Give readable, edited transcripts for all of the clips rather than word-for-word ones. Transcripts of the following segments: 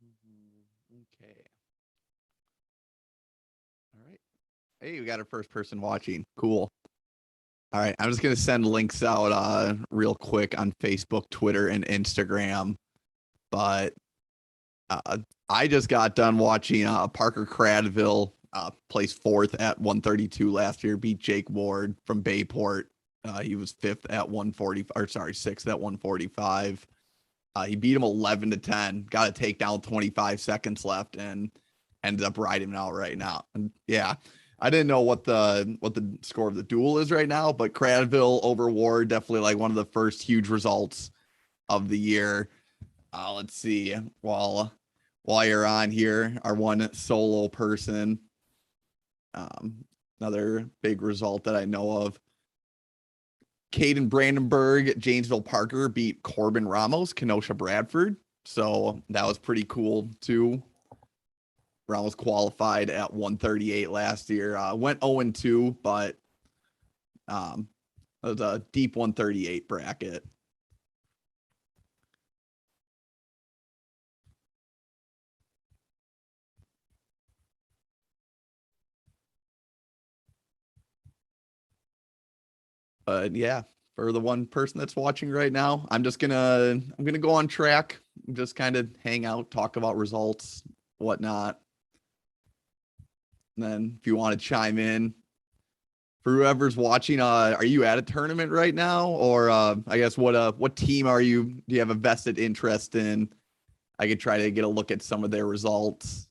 Okay. All right. Hey, we got our first person watching. Cool. All right. I'm just going to send links out real quick on Facebook, Twitter, and Instagram. But I just got done watching Parker Cradville placed fourth at 132 last year, beat Jake Ward from Bayport. He was fifth at 140, or sorry, sixth at 145. He beat him 11-10, got a takedown 25 seconds left, and ended up riding him out right now. And yeah, I didn't know what the score of the duel is right now, but Cradville over Ward, definitely like one of the first huge results of the year. Let's see. While you're on here, our one solo person, another big result that I know of. Caden Brandenburg, Janesville Parker beat Corbin Ramos, Kenosha Bradford. So that was pretty cool too. Ramos qualified at 138 last year. Went 0-2, but it was a deep 138 bracket. But yeah, for the one person that's watching right now, I'm gonna go on track, just kind of hang out, talk about results, whatnot. And then if you want to chime in, for whoever's watching, are you at a tournament right now, or I guess what team are you? Do you have a vested interest in? I could try to get a look at some of their results.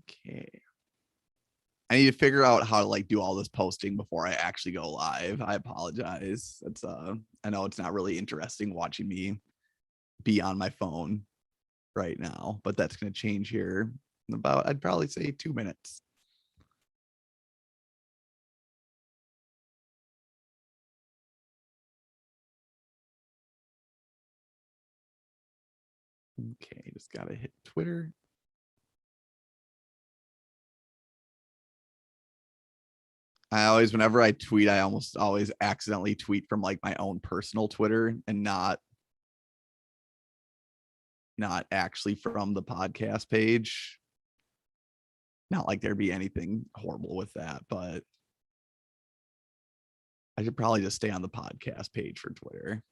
Okay. I need to figure out how to like do all this posting before I actually go live. I apologize. It's I know it's not really interesting watching me be on my phone right now, but that's going to change here in about, I'd probably say 2 minutes. Okay, just got to hit Twitter. Whenever I tweet, I almost always accidentally tweet from like my own personal Twitter and not actually from the podcast page. Not like there'd be anything horrible with that, but I should probably just stay on the podcast page for Twitter.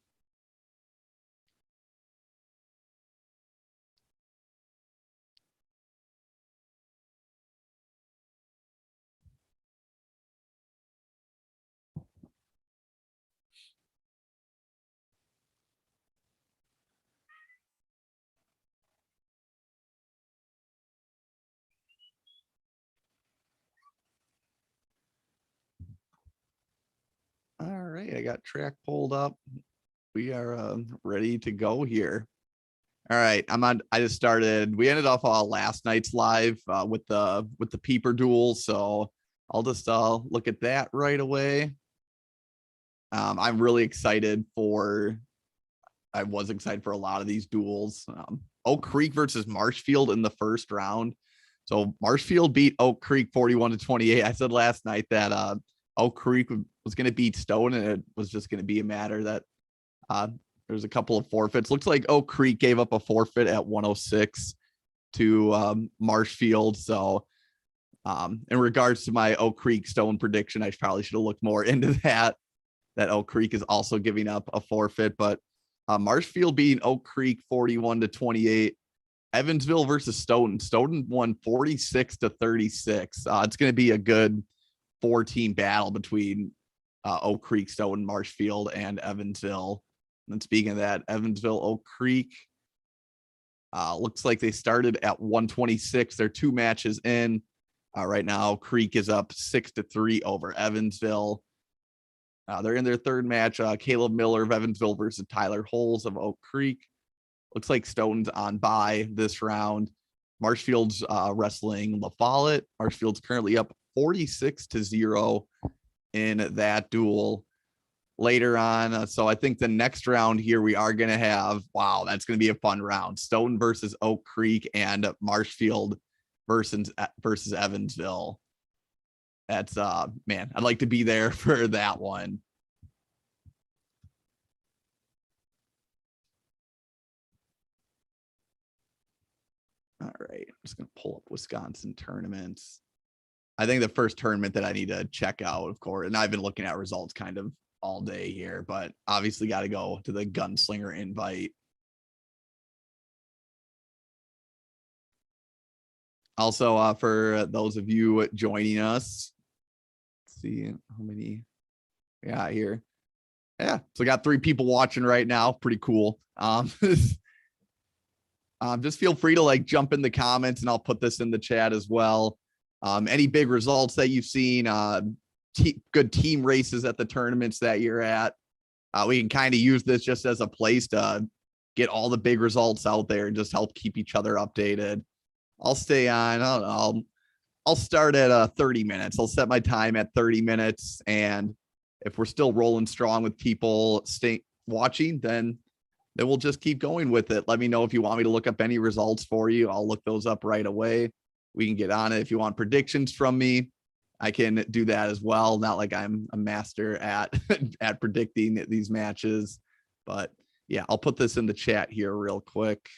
All right, I got track pulled up. We are ready to go here. All right, I'm on. I just started. We ended off last night's live with the peeper duel, so I'll just look at that right away. I'm really excited for. I was excited for a lot of these duels. Oak Creek versus Marshfield in the first round. So Marshfield beat Oak Creek 41-28. I said last night that Oak Creek was going to beat Stone, and it was just going to be a matter that there's a couple of forfeits. Looks like Oak Creek gave up a forfeit at 106 to Marshfield. So in regards to my Oak Creek Stone prediction, I probably should have looked more into that. That Oak Creek is also giving up a forfeit, but Marshfield beating Oak Creek 41-28. Evansville versus Stoughton. Stoughton won 46-36. It's going to be a good 4-team battle between Oak Creek, Stoughton, Marshfield, and Evansville. And speaking of that, Evansville, Oak Creek, looks like they started at 126. They're 2 matches in. Right now, Creek is up 6-3 over Evansville. They're in their 3rd match. Caleb Miller of Evansville versus Tyler Holes of Oak Creek. Looks like Stoughton's on bye this round. Marshfield's wrestling La Follette. Marshfield's currently up 46-0 in that duel later on. So I think the next round here we are going to have, wow, that's going to be a fun round. Stoughton versus Oak Creek and Marshfield versus Evansville. That's man, I'd like to be there for that one. All right, I'm just going to pull up Wisconsin tournaments. I think the first tournament that I need to check out, of course, and I've been looking at results kind of all day here, but obviously got to go to the Gunslinger invite. Also, for those of you joining us, let's see how many we got here. Yeah, so I got 3 people watching right now. Pretty cool. Just feel free to like jump in the comments, and I'll put this in the chat as well. Any big results that you've seen, good team races at the tournaments that you're at. We can kind of use this just as a place to get all the big results out there and just help keep each other updated. I'll stay on. I don't know, I'll start at 30 minutes. I'll set my time at 30 minutes. And if we're still rolling strong with people stay watching, then we'll just keep going with it. Let me know if you want me to look up any results for you. I'll look those up right away. We can get on it. If you want predictions from me, I can do that as well. Not like I'm a master at at predicting these matches, but yeah, I'll put this in the chat here real quick.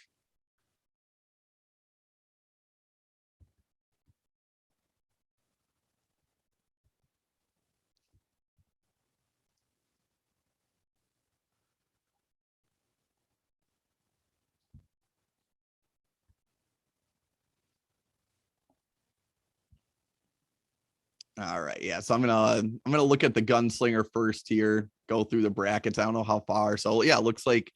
All right, yeah. So I'm gonna look at the Gunslinger first here. Go through the brackets. I don't know how far. So yeah, it looks like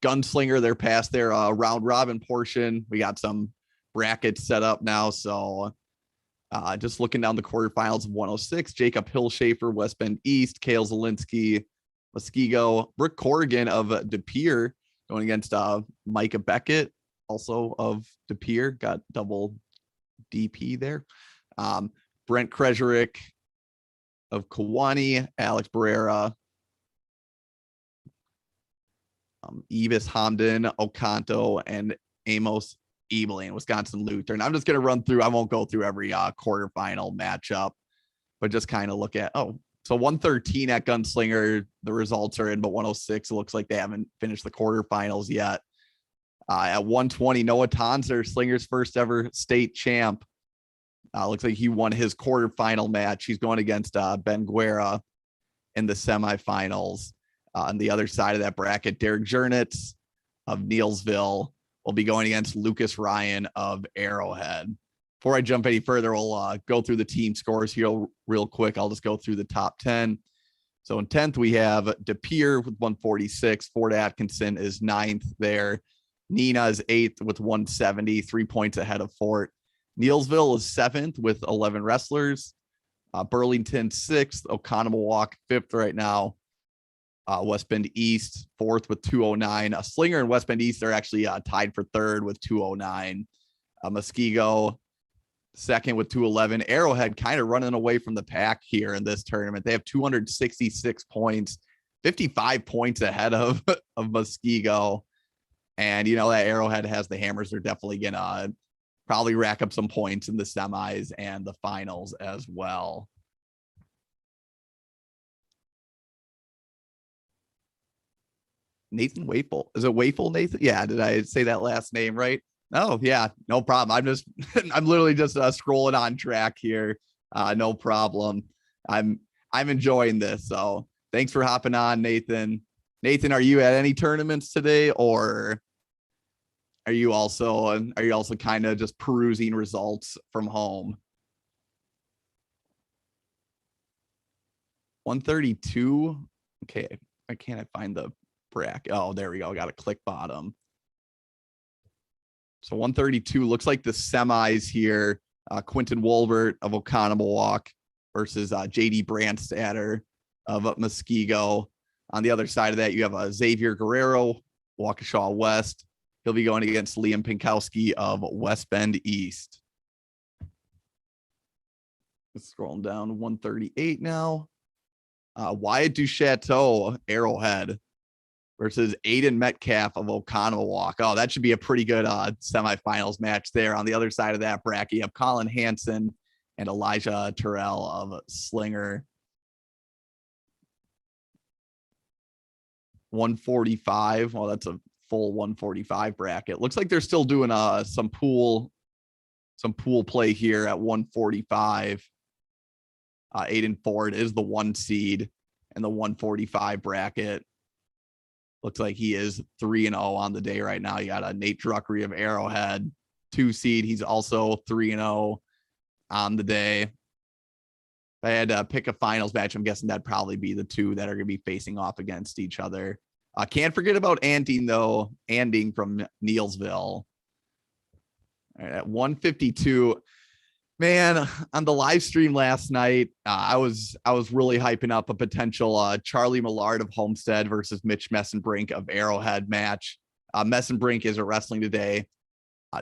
Gunslinger, they're past their round robin portion. We got some brackets set up now. So just looking down the quarterfinals of 106, Jacob Hillshafer, West Bend East, Kale Zielinski, Muskego, Brooke Corrigan of De Pere going against Micah Beckett, also of De Pere, got double DP there. Brent Krezerick of Kewanee, Alex Barrera, Evis Hamden, Oconto, and Amos Ebeling, Wisconsin Lutheran. I'm just going to run through. I won't go through every quarterfinal matchup, but just kind of look at, so 113 at Gunslinger, the results are in, but 106, it looks like they haven't finished the quarterfinals yet. At 120, Noah Tonser, Slinger's first ever state champ. Looks like he won his quarterfinal match. He's going against Ben Guerra in the semifinals. On the other side of that bracket, Derek Jernitz of Neilsville will be going against Lucas Ryan of Arrowhead. Before I jump any further, we'll go through the team scores here real quick. I'll just go through the top 10. So in 10th, we have De Pere with 146. Fort Atkinson is 9th there. Nina is 8th with 170, 3 points ahead of Fort. Neilsville is 7th with 11 wrestlers. Burlington 6th. Oconomowoc 5th right now. West Bend East 4th with 209. Slinger and West Bend East are actually tied for 3rd with 209. Muskego 2nd with 211. Arrowhead kind of running away from the pack here in this tournament. They have 266 points, 55 points ahead of Muskego. And you know that Arrowhead has the Hammers. They're definitely gonna probably rack up some points in the semis and the finals as well. Nathan Wafel. Is it Wafel, Nathan? Yeah, did I say that last name right? Oh, yeah, no problem. I'm literally just scrolling on track here. No problem. I'm enjoying this. So thanks for hopping on, Nathan. Nathan, are you at any tournaments today, or are you also kind of just perusing results from home? 132. Okay, why can't I find the bracket? Oh, there we go. Got to click bottom. So 132 looks like the semis here. Quinted Wolbert of Oconomowoc versus JD Brandstatter of Muskego. On the other side of that, you have Xavier Guerrero, Waukesha West. He'll be going against Liam Pinkowski of West Bend East. Scrolling down to 138 now. Wyatt Duchateau, Arrowhead versus Aiden Metcalf of Oconomowoc. Oh, that should be a pretty good semifinals match there. On the other side of that bracket, you have Colin Hansen and Elijah Terrell of Slinger. 145. Well, that's a full 145 bracket. Looks like they're still doing some pool play here at 145. Aiden Ford is the 1 seed in the 145 bracket. Looks like he is 3-0 on the day right now. You got Nate Druckery of Arrowhead, 2 seed. He's also 3-0 on the day. If I had to pick a finals match, I'm guessing that'd probably be the 2 that are going to be facing off against each other. Can't forget about Anding, though. Anding from Neilsville. All right, at 152. Man, on the live stream last night, I was really hyping up a potential Charlie Millard of Homestead versus Mitch Messenbrink of Arrowhead match. Messenbrink isn't wrestling today.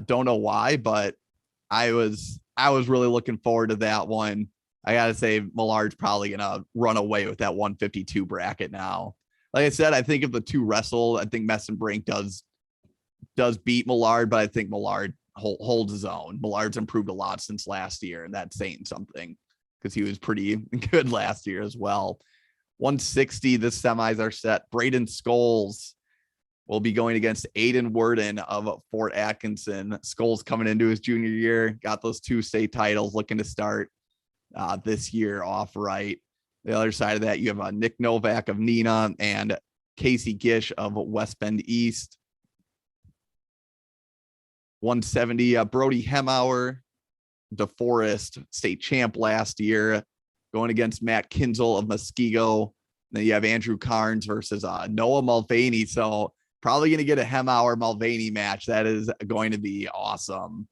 Don't know why, but I was really looking forward to that one. I gotta say, Millard's probably gonna run away with that 152 bracket now. Like I said, I think if the 2 wrestle, I think Messenbrink does beat Millard, but I think Millard holds his own. Millard's improved a lot since last year, and that's saying something because he was pretty good last year as well. 160, the semis are set. Braden Scholes will be going against Aiden Worden of Fort Atkinson. Scholes coming into his junior year, got those 2 state titles, looking to start this year off right. The other side of that, you have Nick Novak of Neenah and Casey Gish of West Bend East. 170, Brody Hemauer, DeForest, state champ last year, going against Matt Kinzel of Muskego. Then you have Andrew Carnes versus Noah Mulvaney. So probably going to get a Hemauer Mulvaney match. That is going to be awesome.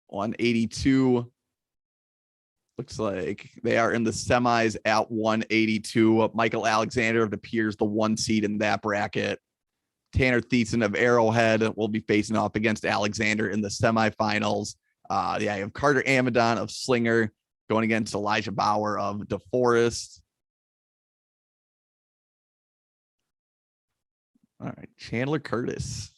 182. Looks like they are in the semis at 182. Michael Alexander of the Piers, the 1 seed in that bracket. Tanner Thiessen of Arrowhead will be facing off against Alexander in the semifinals. You have Carter Amadon of Slinger going against Elijah Bauer of DeForest. All right, Chandler Curtis.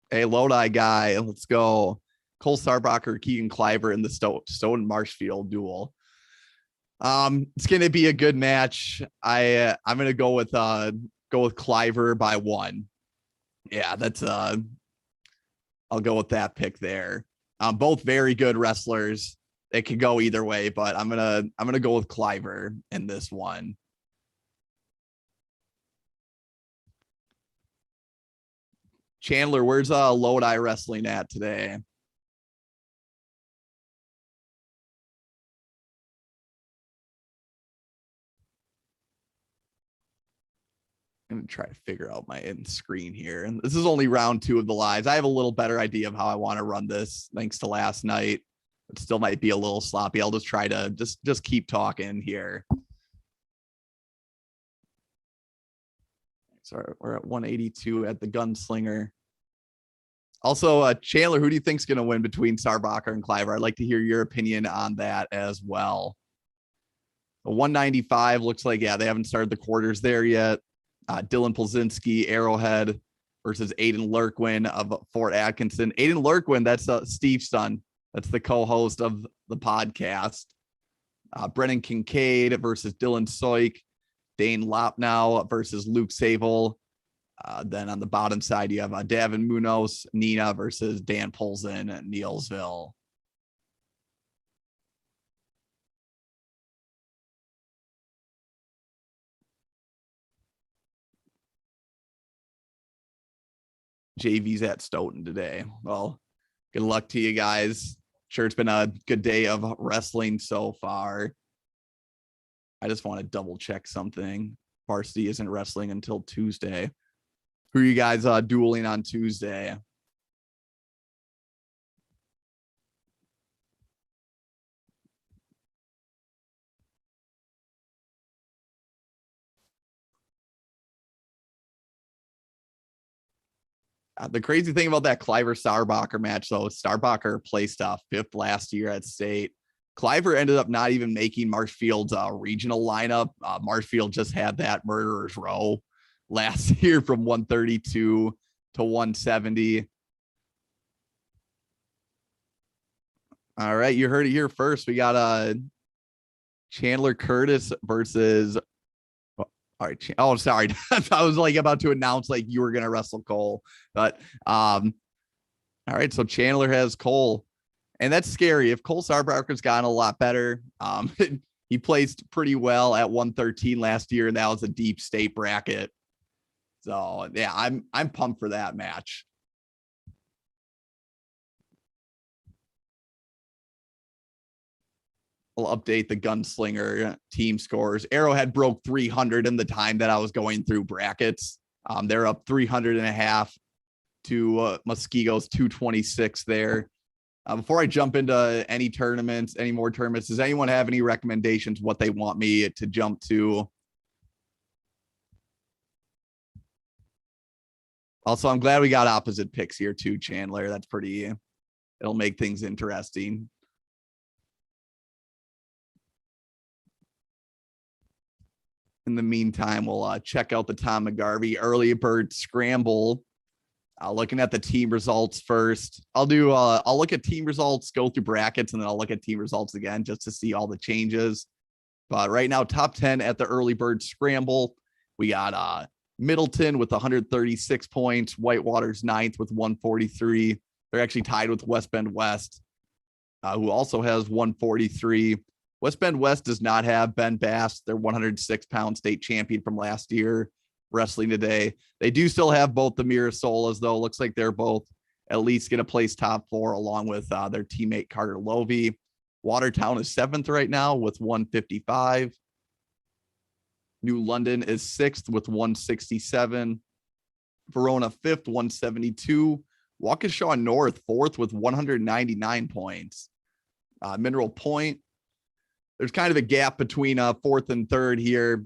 Hey, Lodi guy, let's go. Cole Sarbacher, Keegan Cliver in the Stone Marshfield duel. It's going to be a good match. I'm going to go with Cliver by 1. Yeah, that's I'll go with that pick there. Both very good wrestlers. It could go either way, but I'm gonna go with Cliver in this one. Chandler, where's Lodi wrestling at today? I'm gonna try to figure out my end screen here. And this is only round 2 of the lives. I have a little better idea of how I want to run this thanks to last night. It still might be a little sloppy. I'll just try to just keep talking here. So we're at 182 at the Gunslinger. Also, Chandler, who do you think's going to win between Sarbacher and Cliver? I'd like to hear your opinion on that as well. 195 looks like, yeah, they haven't started the quarters there yet. Dylan Polzinski, Arrowhead versus Aiden Lurkwin of Fort Atkinson. Aiden Lurkwin, that's Steve's son. That's the co-host of the podcast. Brennan Kincaid versus Dylan Soik. Dane Lopnow versus Luke Sable. Then on the bottom side, you have Davin Munoz, Neenah versus Dan Polzin at Neilsville. JV's at Stoughton today. Well, good luck to you guys. Sure, it's been a good day of wrestling so far. I just want to double check something. Varsity isn't wrestling until Tuesday. Who are you guys dueling on Tuesday? The crazy thing about that Cliver Starbacher match, though, Starbacher placed 5th last year at state. Cliver ended up not even making Marshfield's regional lineup. Marshfield just had that murderer's row last year from 132 to 170. All right, you heard it here first. We got Chandler Curtis versus. All right. Oh, sorry. I was like about to announce like you were gonna wrestle Cole, but all right. So Chandler has Cole, and that's scary. If Cole Starbacher's gotten a lot better, he placed pretty well at 113 last year, and that was a deep state bracket. So yeah, I'm pumped for that match. I'll update the Gunslinger team scores. Arrowhead broke 300 in the time that I was going through brackets. They're up 300.5 to Muskogeo's 226 there. Before I jump into any more tournaments, does anyone have any recommendations what they want me to jump to? Also, I'm glad we got opposite picks here too, Chandler. That's pretty, it'll make things interesting. In the meantime, we'll check out the Tom McGarvey early bird scramble. Looking at the team results first. I'll look at team results, go through brackets, and then I'll look at team results again just to see all the changes. But right now, top 10 at the early bird scramble. We got Middleton with 136 points, Whitewater's 9th with 143. They're actually tied with West Bend West, who also has 143. West Bend West does not have Ben Bass, their 106-pound state champion from last year, wrestling today. They do still have both the Mirasolas, though. Looks like they're both at least going to place top 4 along with their teammate Carter Lovey. Watertown is 7th right now with 155. New London is 6th with 167. Verona 5th, 172. Waukesha North 4th with 199 points. Mineral Point, there's kind of a gap between 4th and 3rd here.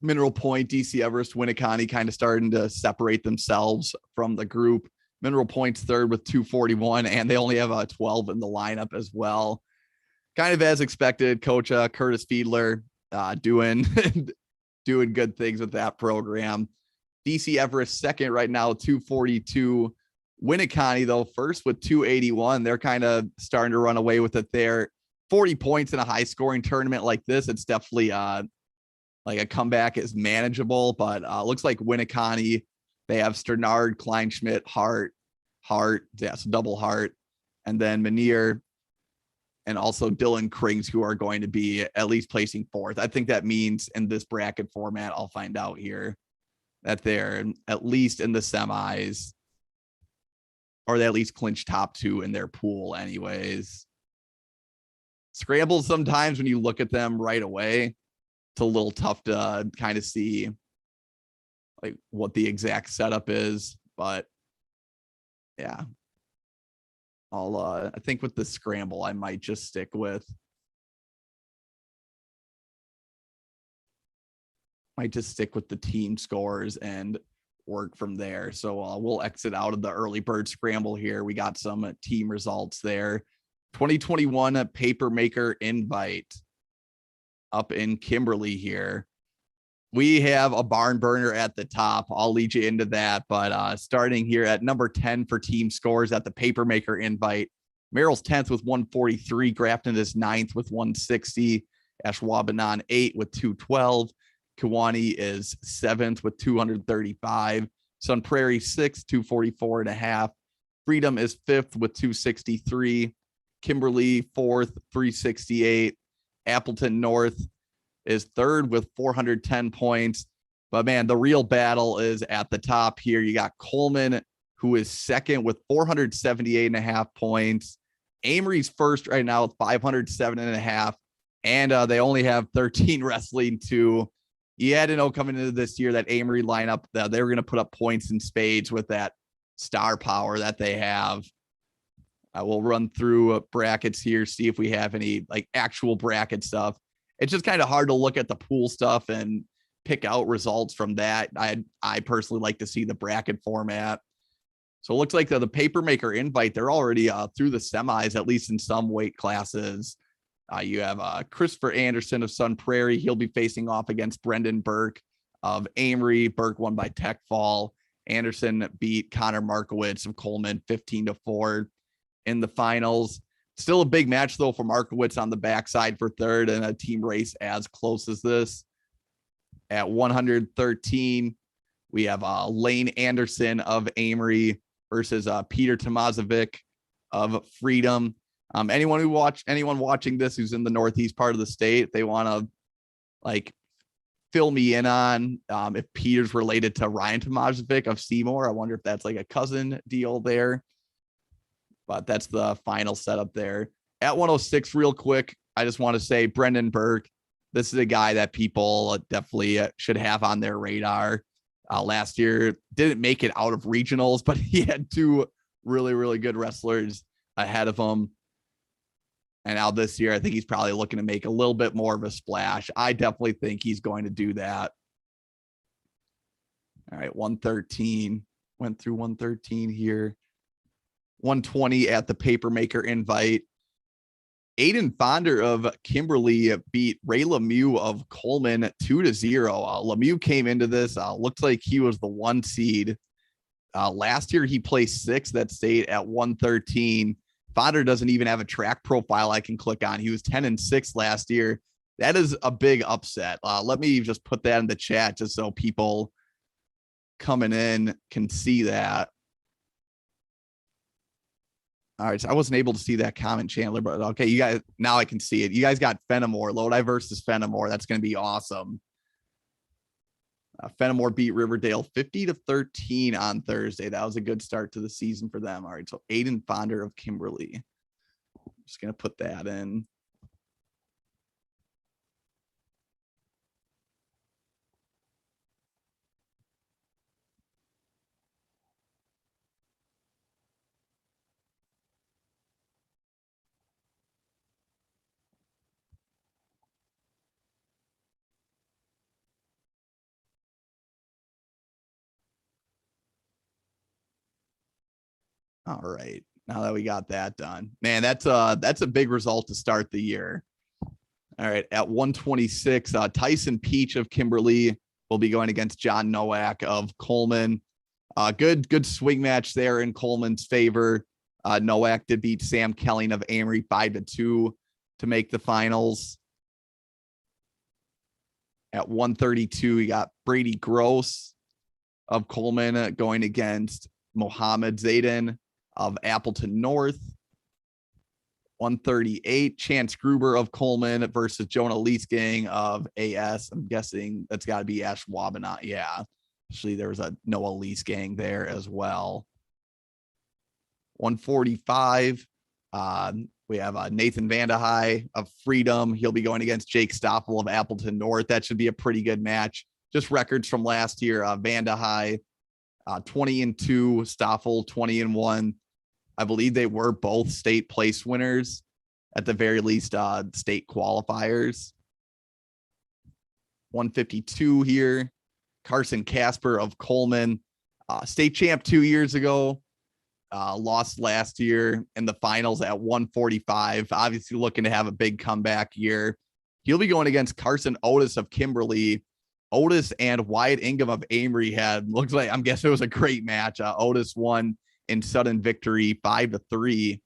Mineral Point, DC Everest, Winneconne kind of starting to separate themselves from the group. Mineral Point's 3rd with 241, and they only have a 12 in the lineup as well. Kind of as expected, Coach Curtis Fiedler doing good things with that program. DC Everest 2nd right now, 242. Winneconne, though, 1st with 281. They're kind of starting to run away with it there. 40 points in a high-scoring tournament like this, it's definitely like a comeback is manageable, but looks like Winneconne, they have Sternard, Kleinschmidt, Hart, yes, double Hart, and then Manier, and also Dylan Krings, who are going to be at least placing 4th. I think that means in this bracket format, I'll find out here, that they're at least in the semis, or they at least clinch top 2 in their pool anyways. Scrambles, sometimes when you look at them right away, it's a little tough to kind of see like what the exact setup is, but yeah. I think with the scramble, I might just stick with the team scores and work from there. So we'll exit out of the early bird scramble here. We got some team results there. 2021 paper maker invite up in Kimberly here. We have a barn burner at the top. I'll lead you into that. But starting here at number 10 for team scores at the paper maker invite, Merrill's 10th with 143. Grafton is 9th with 160. Ashwaubenon 8 with 212. Kewanee is 7th with 235. Sun Prairie 6th, 244.5. Freedom is 5th with 263. Kimberly 4th, 368. Appleton North is 3rd with 410 points. But man, the real battle is at the top here. You got Coleman, who is 2nd with 478.5 points. Amory's first right now with 507.5, and they only have 13 wrestling too. You had to know coming into this year that Amory lineup, that they were going to put up points in spades with that star power that they have. I will run through brackets here, see if we have any like actual bracket stuff. It's just kind of hard to look at the pool stuff and pick out results from that. I personally like to see the bracket format. So it looks like the papermaker invite, they're already through the semis, at least in some weight classes. You have Christopher Anderson of Sun Prairie. He'll be facing off against Brendan Burke of Amory. Burke won by tech fall. Anderson beat Connor Markowitz of Coleman 15-4 in the finals. Still a big match, though, for Markowitz on the backside for third, and a team race as close as this. At 113, we have Lane Anderson of Amory versus Peter Tomazovic of Freedom. Anyone watching this who's in the northeast part of the state, if they want to like fill me in on if Peter's related to Ryan Tomazovic of Seymour. I wonder if that's like a cousin deal there. But that's the final setup there. At 106, real quick, I just want to say Brendan Burke. This is a guy that people definitely should have on their radar. Last year, didn't make it out of regionals, but he had two really, really good wrestlers ahead of him. And now this year, I think he's probably looking to make a little bit more of a splash. I definitely think he's going to do that. All right, 113. Went through 113 here. 120 at the papermaker invite. Aiden Fonder of Kimberly beat Ray Lemieux of Coleman 2-0. Lemieux came into this, looked like he was the 1 seed. Last year, he placed 6th that stayed at 113. Fonder doesn't even have a track profile I can click on. He was 10-6 last year. That is a big upset. Let me just put that in the chat just so people coming in can see that. All right, so I wasn't able to see that comment, Chandler, but okay, you guys, now I can see it. You guys got Fenimore, Lodi versus Fenimore. That's going to be awesome. Fenimore beat Riverdale 50-13 on Thursday. That was a good start to the season for them. All right, so Aiden Fonder of Kimberly. Just going to put that in. All right. Now that we got that done, man, that's a big result to start the year. All right. At 126, Tyson Peach of Kimberly will be going against John Nowak of Coleman. Good swing match there in Coleman's favor. Nowak did beat Sam Kelling of Amory 5-2 to make the finals. At 132, we got Brady Gross of Coleman going against Mohammed Zayden of Appleton North. 138, Chance Gruber of Coleman versus Jonah Leesgang of AS. I'm guessing that's got to be Ashwaubenon. Yeah, actually, there was a Noah Leesgang there as well. 145, we have Nathan Vandehei of Freedom. He'll be going against Jake Stoffel of Appleton North. That should be a pretty good match. Just records from last year. Vandehei 20-2, Stoffel 20-1. I believe they were both state place winners, at the very least, state qualifiers. 152 here. Carson Casper of Coleman, state champ 2 years ago, lost last year in the finals at 145. Obviously looking to have a big comeback year. He'll be going against Carson Otis of Kimberly. Otis and Wyatt Ingham of Amory looks like, I'm guessing it was a great match. Otis won in sudden victory 5-3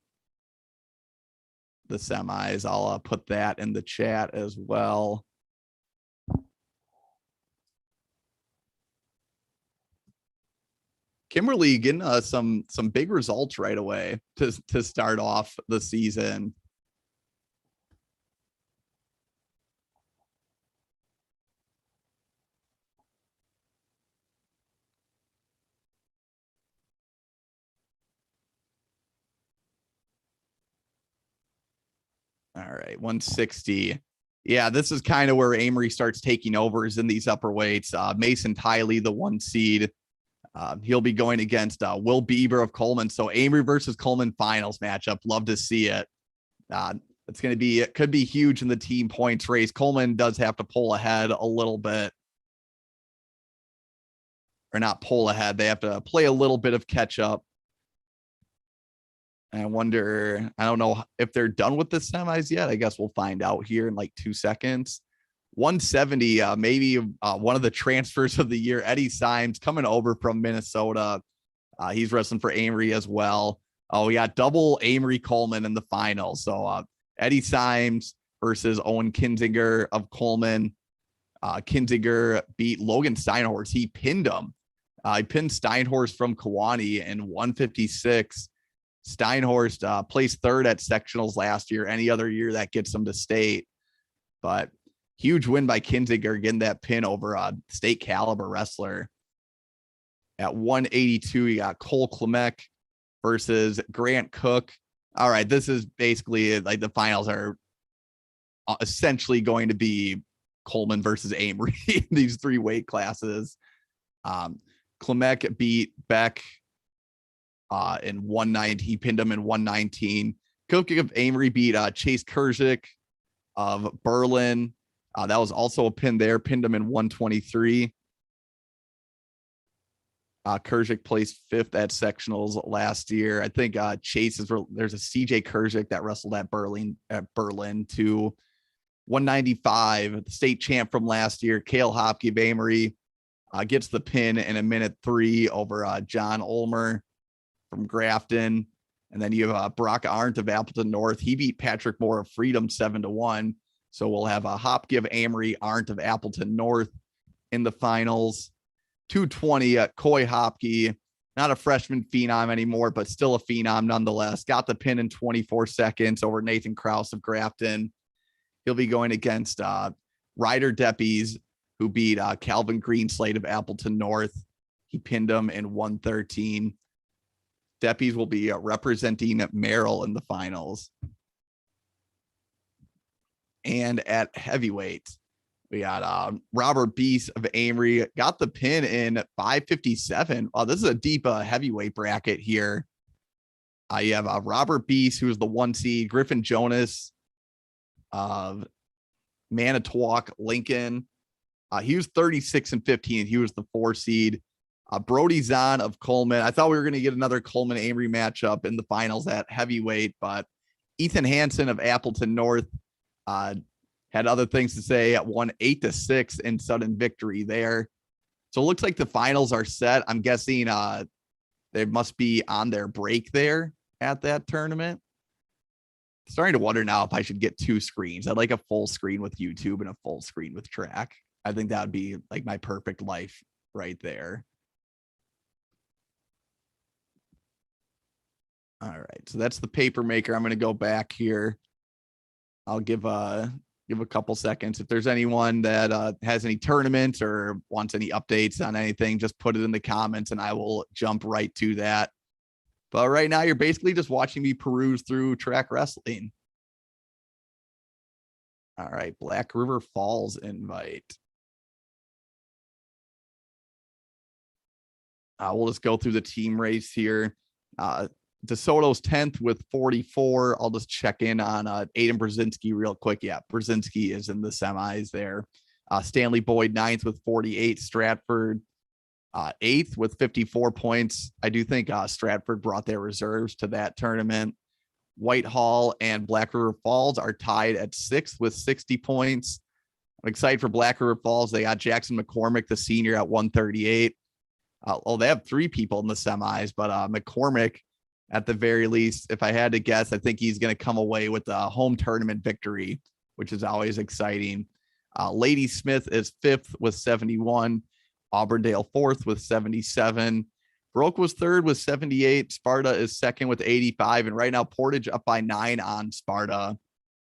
the semis. I'll put that in the chat as well. Kimberly getting some big results right away to start off the season. right, 160. Yeah, this is kind of where Amory starts taking over, is in these upper weights. Mason Tiley, the 1 seed. He'll be going against Will Bieber of Coleman. So Amory versus Coleman finals matchup. Love to see it. It's going to be, it could be huge in the team points race. Coleman does have to pull ahead a little bit. Or not pull ahead. They have to play a little bit of catch up. And I wonder, I don't know if they're done with the semis yet. I guess we'll find out here in like 2 seconds. 170, maybe one of the transfers of the year, Eddie Symes, coming over from Minnesota. He's wrestling for Amory as well. Oh, we got double Amory Coleman in the final. So Eddie Symes versus Owen Kinzinger of Coleman. Kinzinger beat Logan Steinhorst. He pinned him. He pinned Steinhorst from Kewanee in 156. Steinhorst placed 3rd at sectionals last year. Any other year that gets him to state. But huge win by Kinzinger, getting that pin over a state caliber wrestler. At 182, you got Cole Klemek versus Grant Cook. All right, this is basically like the finals are essentially going to be Coleman versus Amory in these 3 weight classes. Klemek beat Beck in 190. He pinned him in 119. Cook of Amory beat Chase Kurzik of Berlin. That was also a pin there. Pinned him in 123. Kurzik placed 5th at sectionals last year. I think Chase is, there's a CJ Kurzik that wrestled at Berlin to 195. The state champ from last year, Cale Hopke of Amory, gets the pin in 1:03 over John Ulmer from Grafton. And then you have Brock Arndt of Appleton North. He beat Patrick Moore of Freedom 7-1. So we'll have a Hopke of Amory, Arndt of Appleton North in the finals. 220 at Coy Hopke, not a freshman phenom anymore, but still a phenom nonetheless. Got the pin in 24 seconds over Nathan Krause of Grafton. He'll be going against Ryder Deppies, who beat Calvin Greenslade of Appleton North. He pinned him in 113. Deppies will be representing Merrill in the finals. And at heavyweight, we got Robert Beese of Amory, got the pin in 557. Oh, this is a deep heavyweight bracket here. You have Robert Beese, who is the 1 seed, Griffin Jonas of Manitowoc, Lincoln. He was 36-15. He was the 4 seed. Brody Zahn of Coleman. I thought we were going to get another Coleman Amory matchup in the finals at heavyweight, but Ethan Hansen of Appleton North had other things to say. At won 8-6 in sudden victory there. So it looks like the finals are set. I'm guessing they must be on their break there at that tournament. Starting to wonder now if I should get 2 screens. I'd like a full screen with YouTube and a full screen with track. I think that would be like my perfect life right there. All right, so that's the paper maker. I'm going to go back here. I'll give a couple seconds. If there's anyone that has any tournaments or wants any updates on anything, just put it in the comments and I will jump right to that. But right now, you're basically just watching me peruse through track wrestling. All right, Black River Falls invite. We'll just go through the team race here. DeSoto's 10th with 44. I'll just check in on Aiden Brzezinski real quick. Yeah, Brzezinski is in the semis there. Stanley Boyd 9th with 48. Stratford 8th with 54 points. I do think Stratford brought their reserves to that tournament. Whitehall and Black River Falls are tied at 6th with 60 points. I'm excited for Black River Falls. They got Jackson McCormick, the senior, at 138. They have 3 people in the semis, but McCormick, at the very least, if I had to guess, I think he's going to come away with a home tournament victory, which is always exciting. Lady Smith is 5th with 71. Auburndale 4th with 77. Broke was 3rd with 78. Sparta is 2nd with 85. And right now, Portage up by 9 on Sparta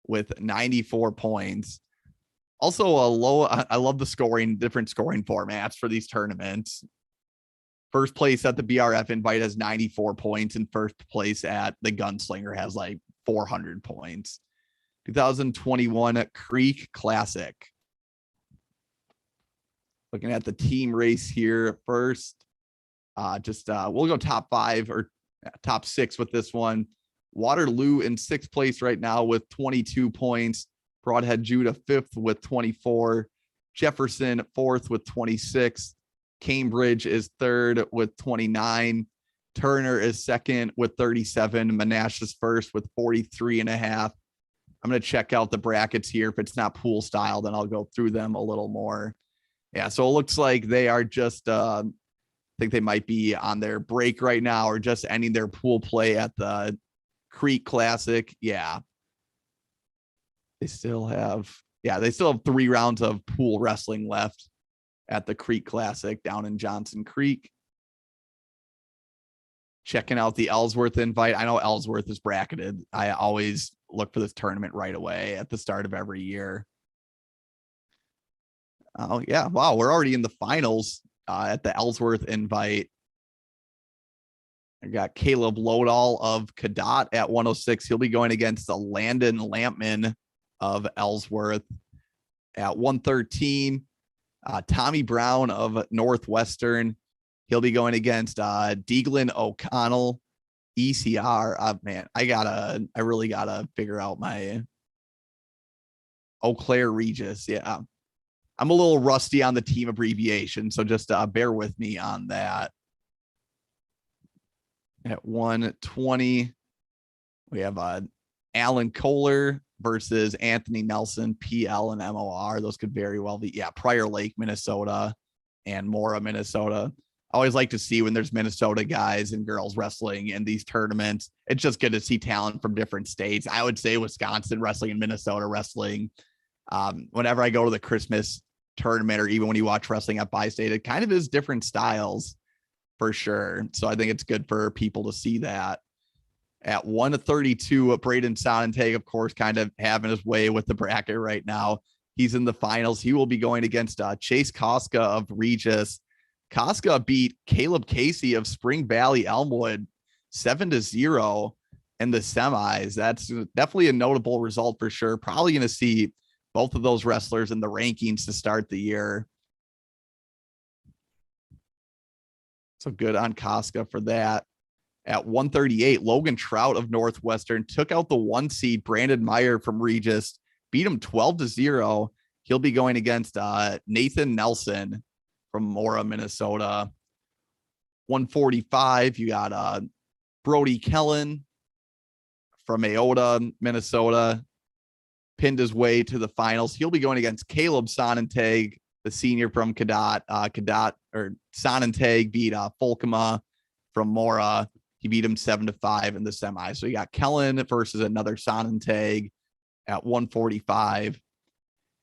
with 94 points. Also a low. I love the scoring, different scoring formats for these tournaments. First place at the BRF invite has 94 points, and first place at the Gunslinger has like 400 points. 2021 Creek Classic. Looking at the team race here first. We'll go top 5 or top 6 with this one. Waterloo in 6th place right now with 22 points. Broadhead Judah 5th with 24. Jefferson 4th with 26. Cambridge is 3rd with 29. Turner is 2nd with 37. Menasha's 1st with 43.5. I'm going to check out the brackets here. If it's not pool style, then I'll go through them a little more. Yeah, so it looks like they are just, I think they might be on their break right now or just ending their pool play at the Creek Classic. Yeah. They still have 3 rounds of pool wrestling left at the Creek Classic down in Johnson Creek. Checking out the Ellsworth invite. I know Ellsworth is bracketed. I always look for this tournament right away at the start of every year. Oh, yeah. Wow. We're already in the finals at the Ellsworth invite. I got Caleb Lodahl of Cadott at 106. He'll be going against the Landon Lampman of Ellsworth at 113. Tommy Brown of Northwestern. He'll be going against Deaglin O'Connell, ECR. Man, I really gotta figure out my Eau Claire Regis. Yeah. I'm a little rusty on the team abbreviation, so just bear with me on that. At 120, we have Alan Kohler versus Anthony Nelson, PL and MOR. Those could very well be, Prior Lake, Minnesota, and Mora, Minnesota. I always like to see when there's Minnesota guys and girls wrestling in these tournaments. It's just good to see talent from different states. I would say Wisconsin wrestling and Minnesota wrestling. Whenever I go to the Christmas tournament or even when you watch wrestling at Bi-State, it kind of is different styles for sure. So I think it's good for people to see that. At 132, Braden Sonnentag, of course, kind of having his way with the bracket right now. He's in the finals. He will be going against Chase Koska of Regis. Koska beat Caleb Casey of Spring Valley Elmwood 7-0 in the semis. That's definitely a notable result for sure. Probably going to see both of those wrestlers in the rankings to start the year. So good on Koska for that. At 138, Logan Trout of Northwestern took out the 1 seed Brandon Meyer from Regis, beat him 12-0. He'll be going against Nathan Nelson from Mora, Minnesota. 145, you got Brody Kellen from Ayota, Minnesota. Pinned his way to the finals. He'll be going against Caleb Sonnentag, the senior from Cadott. Sonnentag beat Folkema from Mora. He beat him 7-5 in the semi. So you got Kellen versus another Sonnentag at 145.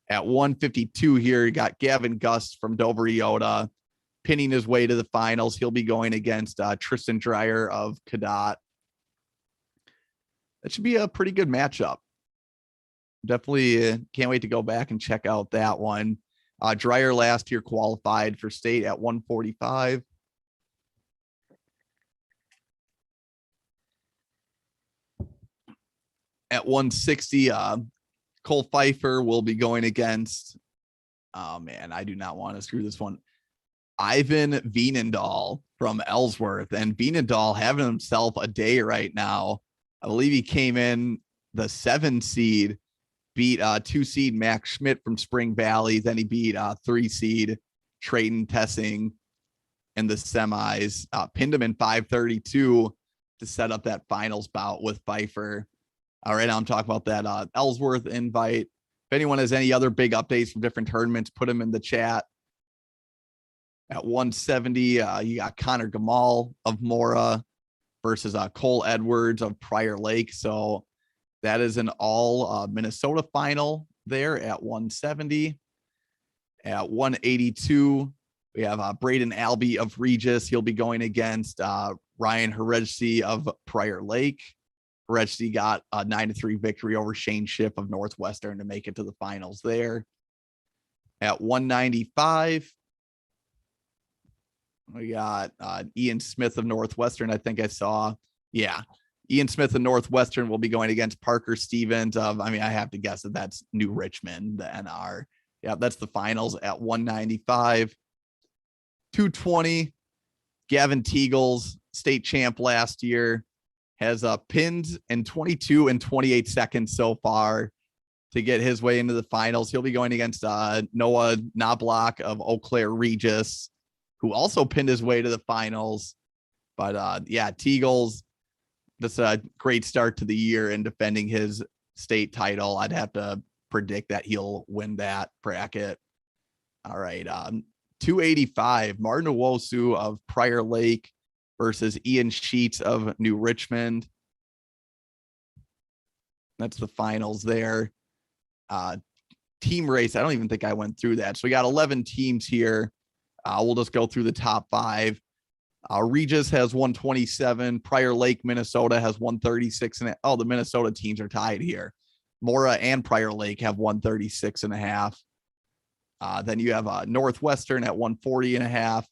At 152 here, you got Gavin Gust from Dover Iota pinning his way to the finals. He'll be going against Tristan Dreyer of Cadott. That should be a pretty good matchup. Definitely can't wait to go back and check out that one. Dreyer last year qualified for state at 145. At 160, Cole Pfeiffer will be going against, oh man, I do not want to screw this one. Ivan Vienendahl from Ellsworth, and Vienendahl having himself a day right now. I believe he came in the 7 seed, beat 2 seed Max Schmidt from Spring Valley. Then he beat 3 seed Trayton Tessing in the semis, pinned him in 532 to set up that finals bout with Pfeiffer. All right, now I'm talking about that Ellsworth invite. If anyone has any other big updates from different tournaments, put them in the chat. At 170, you got Connor Gamal of Mora versus Cole Edwards of Prior Lake. So that is an all Minnesota final there at 170. At 182, we have Braden Albee of Regis. He'll be going against Ryan Herejsi of Prior Lake. Herejsi got a 9-3 victory over Shane Schiff of Northwestern to make it to the finals there. At 195, we got Ian Smith of Northwestern. I think I saw. Yeah. Ian Smith and Northwestern will be going against Parker Stevens of, I have to guess that that's New Richmond, the NR. Yeah, that's the finals at 195. 220, Gavin Teagles, state champ last year, has pinned in 22 and 28 seconds so far to get his way into the finals. He'll be going against Noah Knobloch of Eau Claire Regis, who also pinned his way to the finals. But yeah, Teagles, that's a great start to the year in defending his state title. I'd have to predict that he'll win that bracket. All right. 285, Martin Owosu of Prior Lake versus Ian Sheets of New Richmond. That's the finals there. Team race, I don't even think I went through that. So we got 11 teams here. We'll just go through the top 5. Regis has 127. Prior Lake, Minnesota has 136. And the Minnesota teams are tied here. Mora and Prior Lake have 136 and a half. Then you have Northwestern at 140 and a half.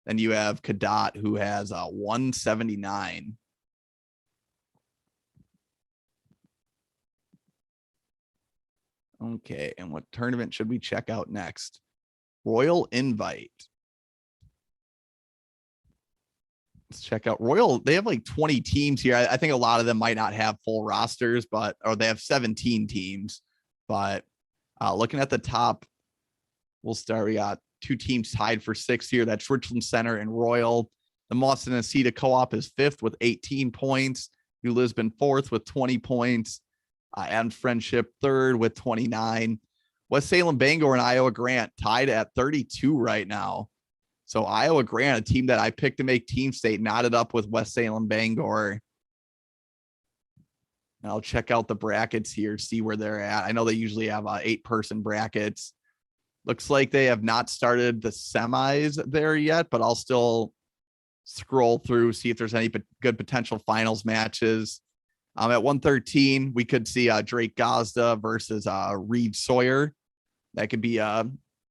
Then you have Cadott, who has 179. Okay, and what tournament should we check out next? Royal Invite. Let's check out Royal. They have like 20 teams here. I think a lot of them might not have full rosters, or they have 17 teams. But looking at the top, we'll start. We got 2 teams tied for 6th here. That's Richland Center and Royal. The Moss and Aceta Co-op is 5th with 18 points. New Lisbon 4th with 20 points. Adams Friendship 3rd with 29. West Salem Bangor and Iowa Grant tied at 32 right now. So Iowa Grant, a team that I picked to make team state, knotted up with West Salem Bangor. And I'll check out the brackets here, see where they're at. I know they usually have 8-person brackets. Looks like they have not started the semis there yet, but I'll still scroll through, see if there's any good potential finals matches. At 113, we could see Drake Gazda versus Reed Sawyer. That could be a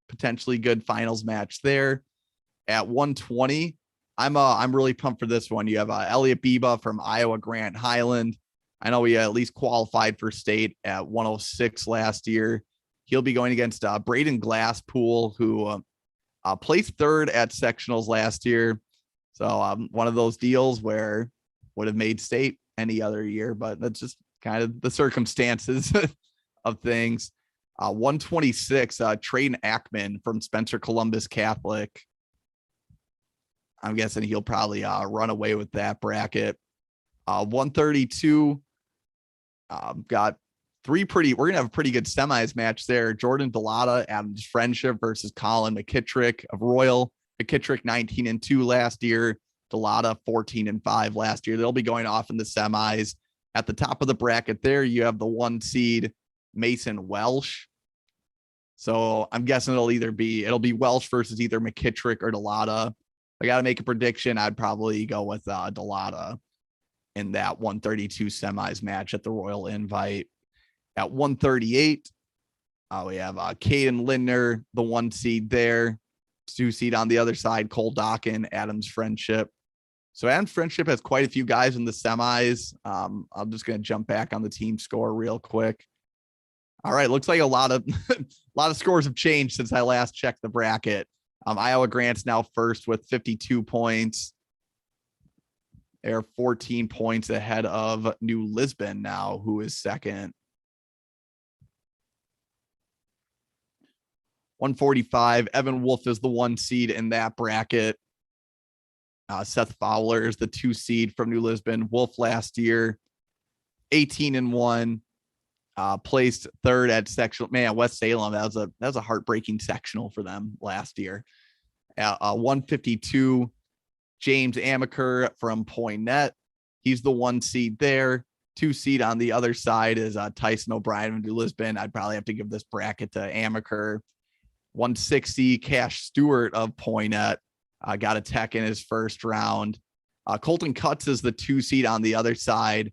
potentially good finals match there. At 120, I'm really pumped for this one. You have Elliot Biba from Iowa Grant Highland. I know he at least qualified for state at 106 last year. He'll be going against Braden Glasspool, who placed 3rd at sectionals last year. So one of those deals where would have made state any other year, but that's just kind of the circumstances of things. 126, Trayden Ackman from Spencer Columbus Catholic. I'm guessing he'll probably run away with that bracket. 132, got we're going to have a pretty good semis match there. Jordan Delata, Adams Friendship versus Colin McKittrick of Royal. McKittrick 19-2 last year. Delata 14-5 last year. They'll be going off in the semis. At the top of the bracket there, you have the 1 seed Mason Welsh. So I'm guessing it'll be Welsh versus either McKittrick or Delata. I got to make a prediction. I'd probably go with Delata in that 132 semis match at the Royal Invite. At 138, we have Caden Lindner, the 1 seed there. 2 seed on the other side, Cole Dockin, Adams Friendship. So Adams Friendship has quite a few guys in the semis. I'm just going to jump back on the team score real quick. All right, looks like a lot of scores have changed since I last checked the bracket. Iowa Grant's now first with 52 points. They're 14 points ahead of New Lisbon now, who is second. 145, Evan Wolf is the 1 seed in that bracket. Seth Fowler is the 2 seed from New Lisbon. Wolf last year, 18-1, placed 3rd at sectional. Man, West Salem, that was a heartbreaking sectional for them last year. 152, James Amaker from Poinet. He's the 1 seed there. 2 seed on the other side is Tyson O'Brien from New Lisbon. I'd probably have to give this bracket to Amaker. 160, Cash Stewart of Poinet. Got a tech in his first round. Colton Cutts is the 2 seed on the other side,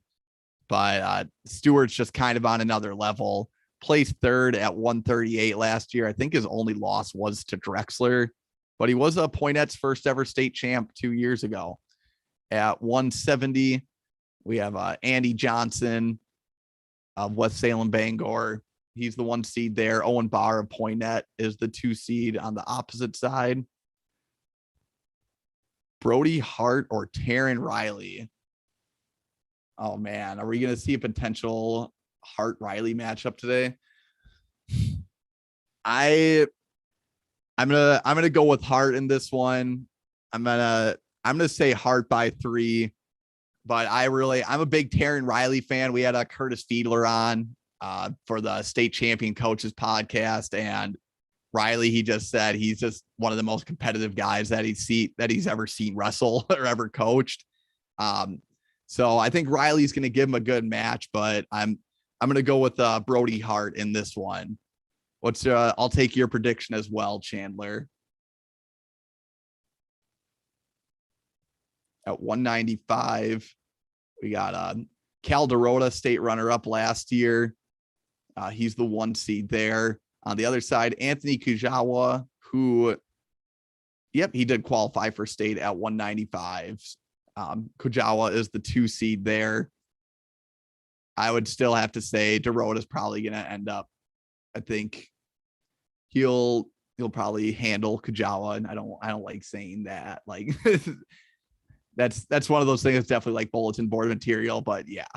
but Stewart's just kind of on another level. Placed 3rd at 138 last year. I think his only loss was to Drexler, but he was Poinet's first ever state champ 2 years ago. At 170, We have Andy Johnson of West Salem Bangor. He's the 1 seed there. Owen Barr of Poinet is the 2 seed on the opposite side. Brody Hart or Taryn Riley. Oh man, are we going to see a potential Hart Riley matchup today? I'm gonna go with Hart in this one. I'm gonna say Hart by 3, but I'm a big Taryn Riley fan. We had a Curtis Fiedler on for the state champion coaches podcast, and Riley, he just said he's just one of the most competitive guys that he's ever seen wrestle or ever coached. So I think Riley's going to give him a good match, but I'm going to go with Brody Hart in this one. I'll take your prediction as well, Chandler. At 195, we got Calderota, state runner-up last year. He's the 1 seed there. On the other side, Anthony Kujawa, who, he did qualify for state at 195. Kujawa is the 2 seed there. I would still have to say Derota's probably going to end up. I think he'll probably handle Kujawa, and I don't like saying that. Like that's one of those things that's definitely like bulletin board material. But yeah,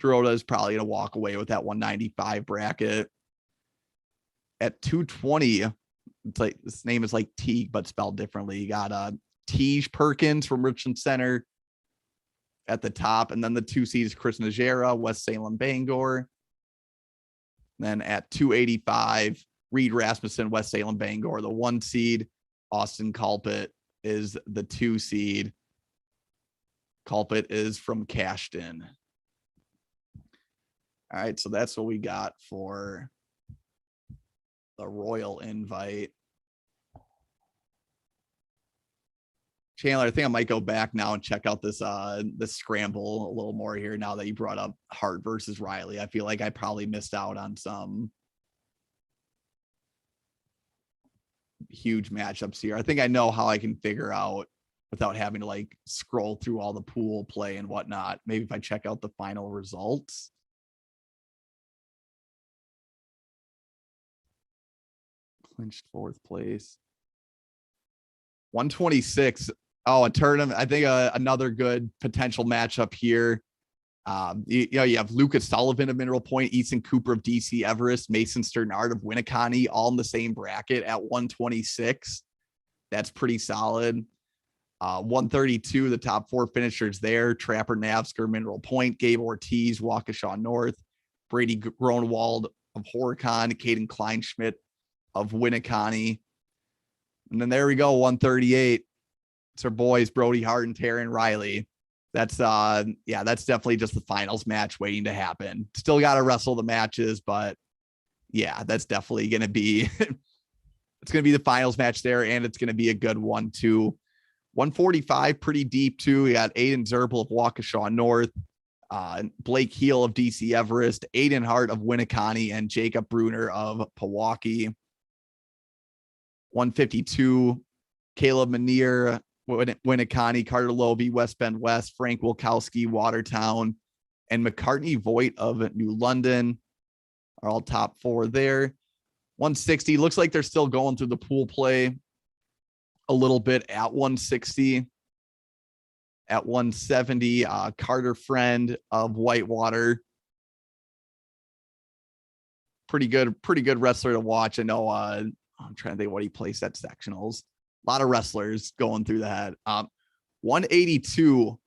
Dorota is probably going to walk away with that 195 bracket. At 220, it's like this name is like Teague, but spelled differently. You got Tej Perkins from Richland Center at the top, and then the 2 seeds Chris Najera, West Salem Bangor. Then at 285, Reed Rasmussen, West Salem Bangor, the 1 seed. Austin Culpet is the 2 seed. Culpet is from Cashton. All right, so that's what we got for the Royal Invite. Chandler, I think I might go back now and check out this scramble a little more here now that you brought up Hart versus Riley. I feel like I probably missed out on some huge matchups here. I think I know how I can figure out without having to like scroll through all the pool play and whatnot. Maybe if I check out the final results. Clinched 4th place. 126. Oh, a tournament. I think another good potential matchup here. You have Lucas Sullivan of Mineral Point, Easton Cooper of DC Everest, Mason Sternard of Winnicott, all in the same bracket at 126. That's pretty solid. 132, the top 4 finishers there: Trapper Navsker, Mineral Point, Gabe Ortiz, Waukesha North, Brady Gronwald of Horicon, Caden Kleinschmidt of Winnicott. And then there we go, 138. It's our boys, Brody Hart and Taryn Riley. That's that's definitely just the finals match waiting to happen. Still got to wrestle the matches, but yeah, that's definitely going to be, it's going to be the finals match there. And it's going to be a good one too. 145, pretty deep too. We got Aiden Zerbel of Waukesha North, Blake Heel of DC Everest, Aiden Hart of Winnicott, and Jacob Bruner of Pewaukee. 152, Caleb Manier, Winnicott, Carter Lovey, West Bend West, Frank Wilkowski, Watertown, and McCartney Voigt of New London are all top 4 there. 160, looks like they're still going through the pool play a little bit at 160. At 170, Carter Friend of Whitewater. Pretty good wrestler to watch. I know I'm trying to think what he placed at sectionals. A lot of wrestlers going through that. 182,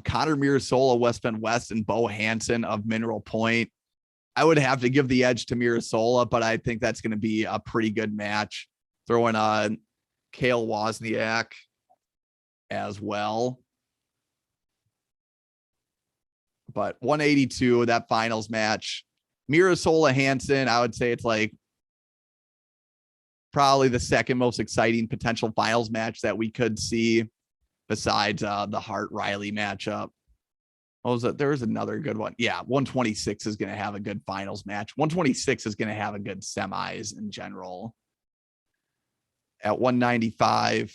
Connor Mirasola, West Bend West, and Bo Hansen of Mineral Point. I would have to give the edge to Mirasola, but I think that's going to be a pretty good match. Throw in Kale Wozniak as well. But 182, that finals match. Mirasola Hansen, I would say it's like probably the second most exciting potential finals match that we could see besides the Hart Riley matchup. What was it? There was another good one. Yeah, 126 is going to have a good finals match. 126 is going to have a good semis in general. At 195,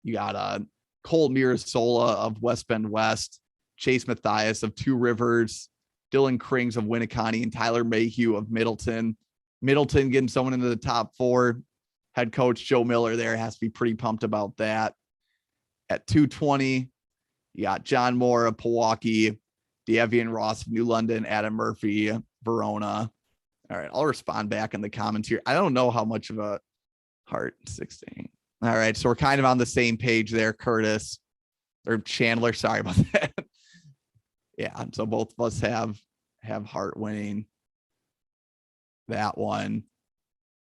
you got Cole Mirasola of West Bend West Chase Mathias of Two Rivers, Dylan Krings of Winneconne, and Tyler Mayhew of Middleton. Middleton getting someone into the top 4. Head coach Joe Miller there has to be pretty pumped about that. At 220, you got John Moore of Pewaukee, Davian Ross of New London, Adam Murphy, Verona. All right, I'll respond back in the comments here. I don't know how much of a heart 16. All right, so we're kind of on the same page there, Curtis or Chandler. Sorry about that. Yeah, so both of us have heart winning that one.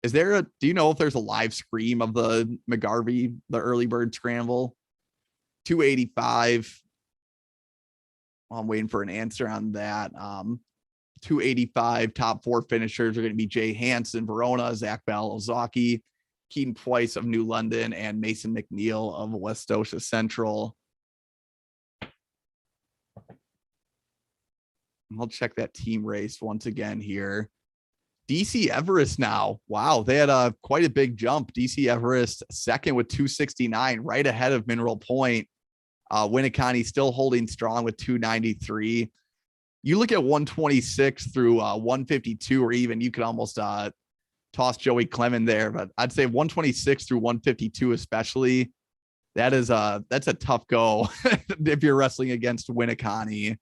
Is there do you know if there's a live stream of the McGarvey, the early bird scramble? 285. I'm waiting for an answer on that. 285 top 4 finishers are going to be Jay Hansen, Verona, Zach Balozaki, Keaton Twice of New London, and Mason McNeil of Westosha Central. I'll check that team race once again here. DC Everest now. Wow, they had quite a big jump. DC Everest second with 269, right ahead of Mineral Point. Winneconne still holding strong with 293. You look at 126 through 152, or even you could almost toss Joey Clement there, but I'd say 126 through 152 especially. That's a tough go if you're wrestling against Winneconne.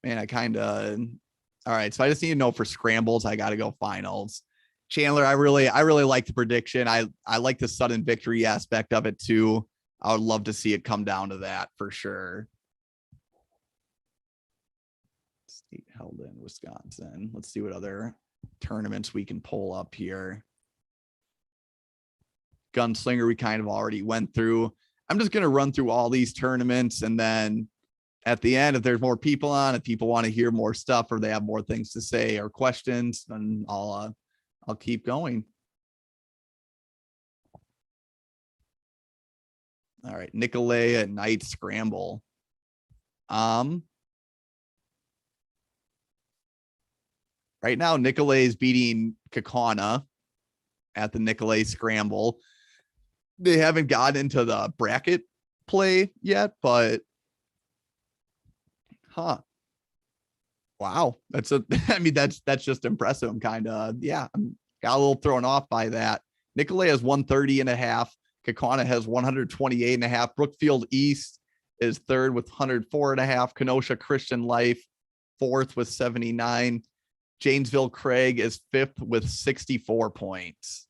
Man, all right. So I just need to know for scrambles, I got to go finals. Chandler, I really like the prediction. I like the sudden victory aspect of it too. I would love to see it come down to that for sure. State held in Wisconsin. Let's see what other tournaments we can pull up here. Gunslinger, we kind of already went through. I'm just going to run through all these tournaments, and then at the end, if there's more people on, if people want to hear more stuff or they have more things to say or questions, then I'll keep going. All right, Nicolet at night scramble. Right now, Nicolet is beating Kakana at the Nicolet scramble. They haven't gotten into the bracket play yet, but wow, that's just impressive. I'm kind of got a little thrown off by that. Nicolet has 130.5. Kakana has 128.5. Brookfield East is third with 104.5. Kenosha Christian Life fourth with 79. Janesville Craig is fifth with 64 points.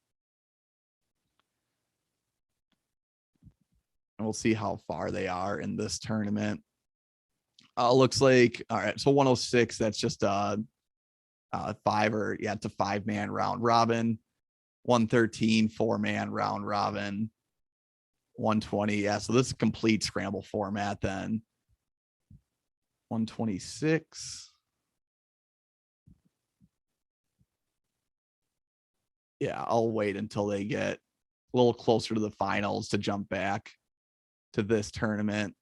And we'll see how far they are in this tournament. Looks like, all right, so 106, that's just it's a 5-man round robin. 113, 4-man round robin. 120, so this is a complete scramble format then. 126. I'll wait until they get a little closer to the finals to jump back to this tournament.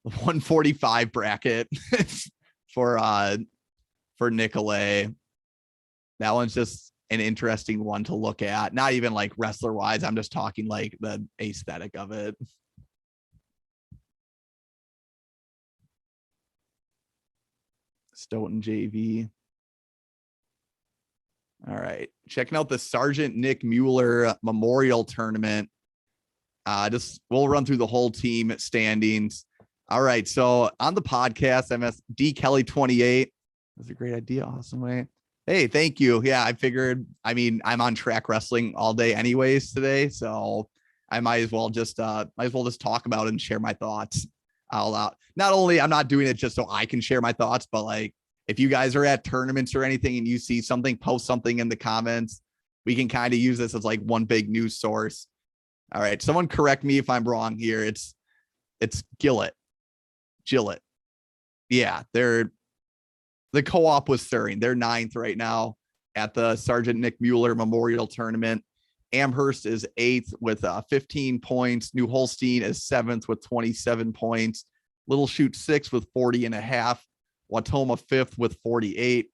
145 bracket for Nicolet. That one's just an interesting one to look at. Not even like wrestler wise. I'm just talking like the aesthetic of it. Stoughton JV. All right. Checking out the Sergeant Nick Mueller Memorial Tournament. We'll run through the whole team standings. All right. So on the podcast, D Kelly 28. That's a great idea. Awesome way. Hey, thank you. Yeah, I figured, I'm on track wrestling all day anyways today. So I might as well just talk about it and share my thoughts out loud. Not only I'm not doing it just so I can share my thoughts, but like if you guys are at tournaments or anything and you see something, post something in the comments. We can kind of use this as like one big news source. All right. Someone correct me if I'm wrong here. It's Gillett. Yeah, the co-op was stirring. They're 9th right now at the Sergeant Nick Mueller Memorial Tournament. Amherst is 8th with 15 points. New Holstein is 7th with 27 points. Little Chute 6th with 40.5. Watoma 5th with 48.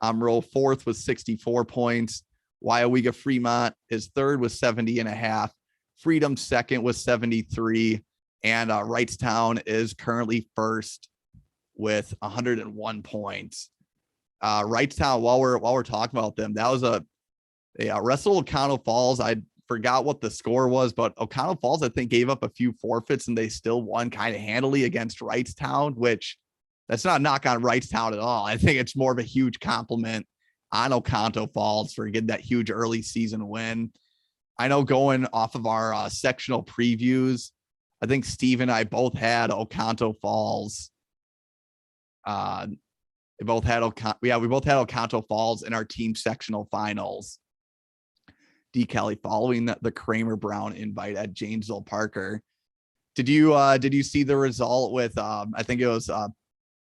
Monroe 4th with 64 points. Wyowega Fremont is third with 70.5. Freedom second with 73. And Wrightstown is currently first with 101 points. Wrightstown, while we're talking about them, that was a wrestle O'Connell Falls. I forgot what the score was, but O'Connell Falls, I think, gave up a few forfeits and they still won kind of handily against Wrightstown, which that's not a knock on Wrightstown at all. I think it's more of a huge compliment on O'Connell Falls for getting that huge early season win. I know going off of our sectional previews, I think Steve and I both had O'Connell Falls. We both had O'Connell Falls in our team sectional finals. D. Kelly following the Kramer Brown invite at Janesville Parker. Did you see the result with I think it was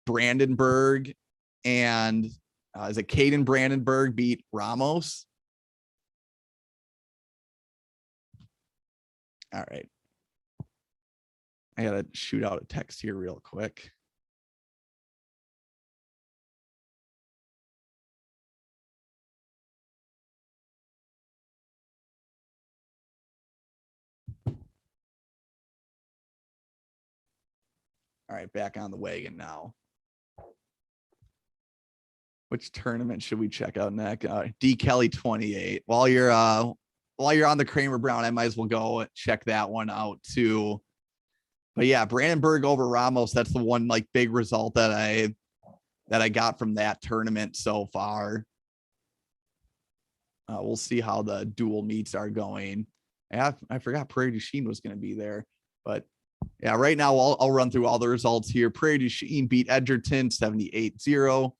Brandenburg and is it Caden Brandenburg beat Ramos? All right. I gotta shoot out a text here real quick. All right, back on the wagon now. Which tournament should we check out next? D. Kelly 28. While you're on the Kramer Brown, I might as well go check that one out too. But yeah, Brandenburg over Ramos. That's the one like big result that I got from that tournament so far. We'll see how the dual meets are going. I forgot Prairie du Chien was going to be there, but yeah, right now I'll run through all the results here. Prairie du Chien beat Edgerton 78-0.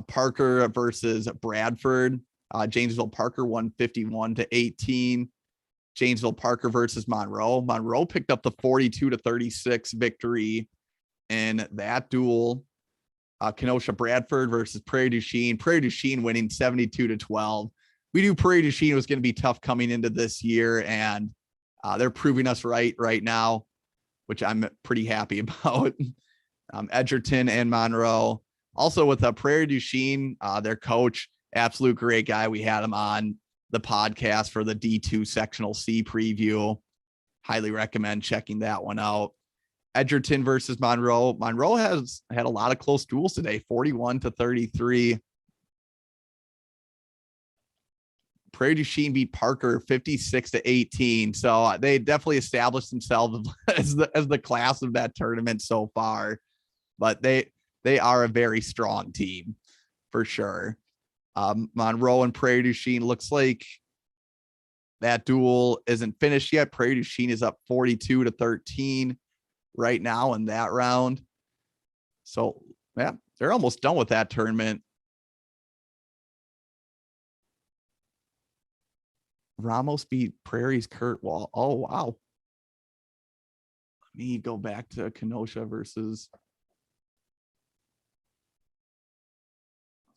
Parker versus Bradford. Janesville Parker won 51-18. Janesville Parker versus Monroe. Monroe picked up the 42-36 victory in that duel. Kenosha Bradford versus Prairie du Chien. Prairie du Chien winning 72-12. We knew Prairie du Chien was going to be tough coming into this year, and they're proving us right now, which I'm pretty happy about. Edgerton and Monroe. Also with Prairie du Chien, their coach, absolute great guy. We had him on the podcast for the D2 Sectional C preview. Highly recommend checking that one out. Edgerton versus Monroe. Monroe has had a lot of close duels today, 41-33. Prairie du Chien beat Parker 56-18. So they definitely established themselves as the class of that tournament so far. But they are a very strong team for sure. Monroe and Prairie du Chien, looks like that duel isn't finished yet. Prairie du Chien is up 42-13 right now in that round. So yeah, they're almost done with that tournament. Ramos beat Prairie's Kurt Wall. Oh, wow. Let me go back to Kenosha versus.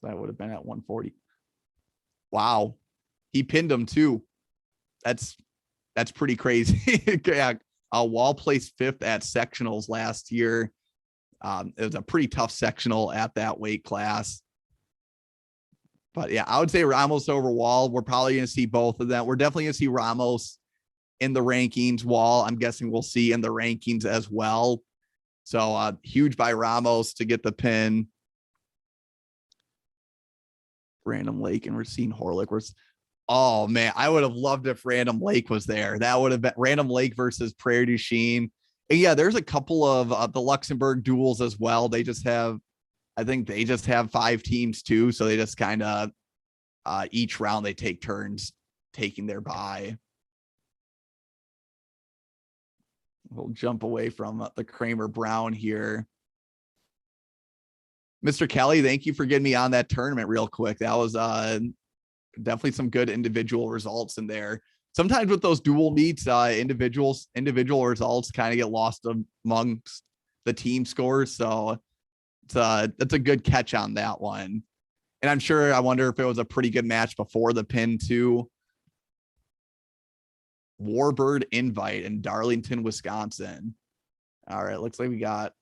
That would have been at 140. Wow. He pinned him too. That's pretty crazy. Yeah. Wall placed fifth at sectionals last year. It was a pretty tough sectional at that weight class. But yeah, I would say Ramos over Wall. We're probably going to see both of them. We're definitely going to see Ramos in the rankings. Wall, I'm guessing we'll see in the rankings as well. So huge by Ramos to get the pin. Random Lake and Racine Horlick was, oh man, I would have loved if Random Lake was there. That would have been Random Lake versus Prairie du Chien. And yeah, there's a couple of the Luxembourg duels as well. They just have, I think they just have 5 teams too. So they just kind of each round they take turns taking their bye. We'll jump away from the Kramer Brown here. Mr. Kelly, thank you for getting me on that tournament real quick. That was definitely some good individual results in there. Sometimes with those dual meets, individual results kind of get lost amongst the team scores. So that's a good catch on that one. And I'm sure, I wonder if it was a pretty good match before the pin too. Warbird invite in Darlington, Wisconsin. All right, looks like we got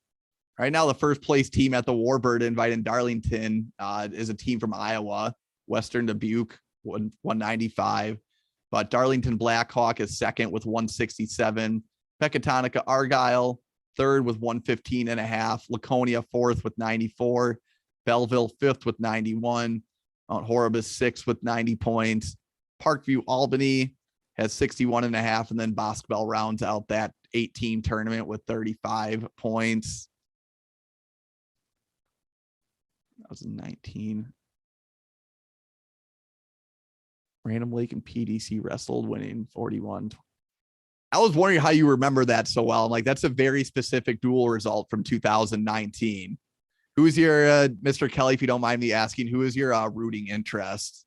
right now the first place team at the Warbird invite in Darlington is a team from Iowa, Western Dubuque 195. But Darlington Blackhawk is second with 167. Pecatonica Argyle, third with 115.5. Laconia, fourth with 94. Belleville, fifth with 91. Mount Horribiz, sixth with 90 points. Parkview Albany has 61.5. And then Boscobel rounds out that 8-team tournament with 35 points. That was 19. Random Lake and PDC wrestled, winning 41. I was wondering how you remember that so well. I'm like, that's a very specific duel result from 2019. Who's your, Mr. Kelly, if you don't mind me asking, who is your rooting interest?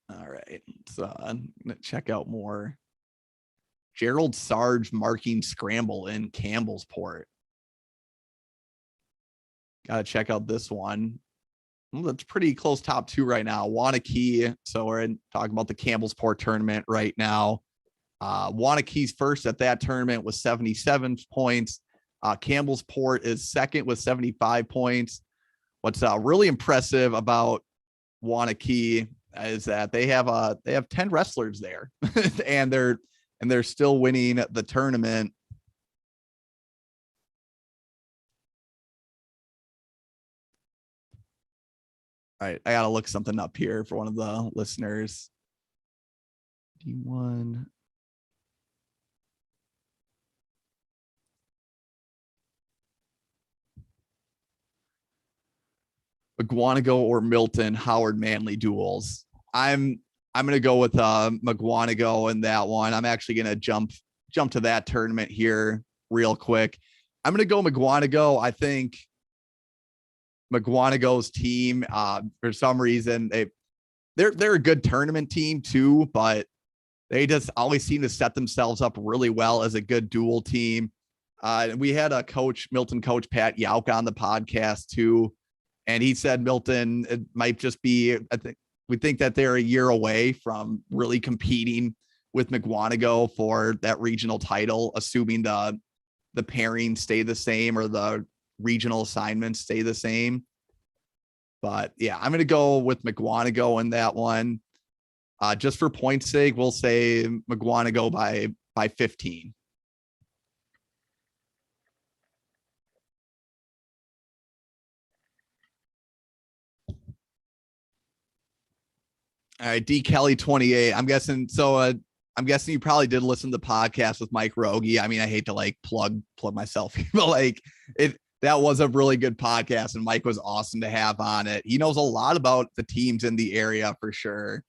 All right, so I'm gonna check out more. Gerald Sarge marking Scramble in Campbellsport. Gotta check out this one. Well, that's pretty close top two right now. Wanakee. So we're talking about the Campbellsport tournament right now. Wanakee's first at that tournament was 77 points. Campbellsport is second with 75 points. What's really impressive about Wanakee is that they have 10 wrestlers there and they're still winning the tournament. All right, I gotta look something up here for one of the listeners. D1. McGuanago or Milton Howard Manley duels. I'm gonna go with McGuanago in that one. I'm actually gonna jump to that tournament here real quick. I'm gonna go McGuanago. I think McGuanago's team, for some reason, they're a good tournament team too, but they just always seem to set themselves up really well as a good dual team. We had a Milton coach Pat Yauk on the podcast too. And he said Milton, it might just be, we think that they're a year away from really competing with McGuanago for that regional title, assuming the pairings stay the same or the regional assignments stay the same. But yeah, I'm going to go with McGuanago in that one. Just for point's sake, we'll say McGuanago by 15. All right, D Kelly 28. I'm guessing so. I'm guessing you probably did listen to the podcast with Mike Rogie. I mean, I hate to like plug myself, but like that was a really good podcast, and Mike was awesome to have on it. He knows a lot about the teams in the area for sure.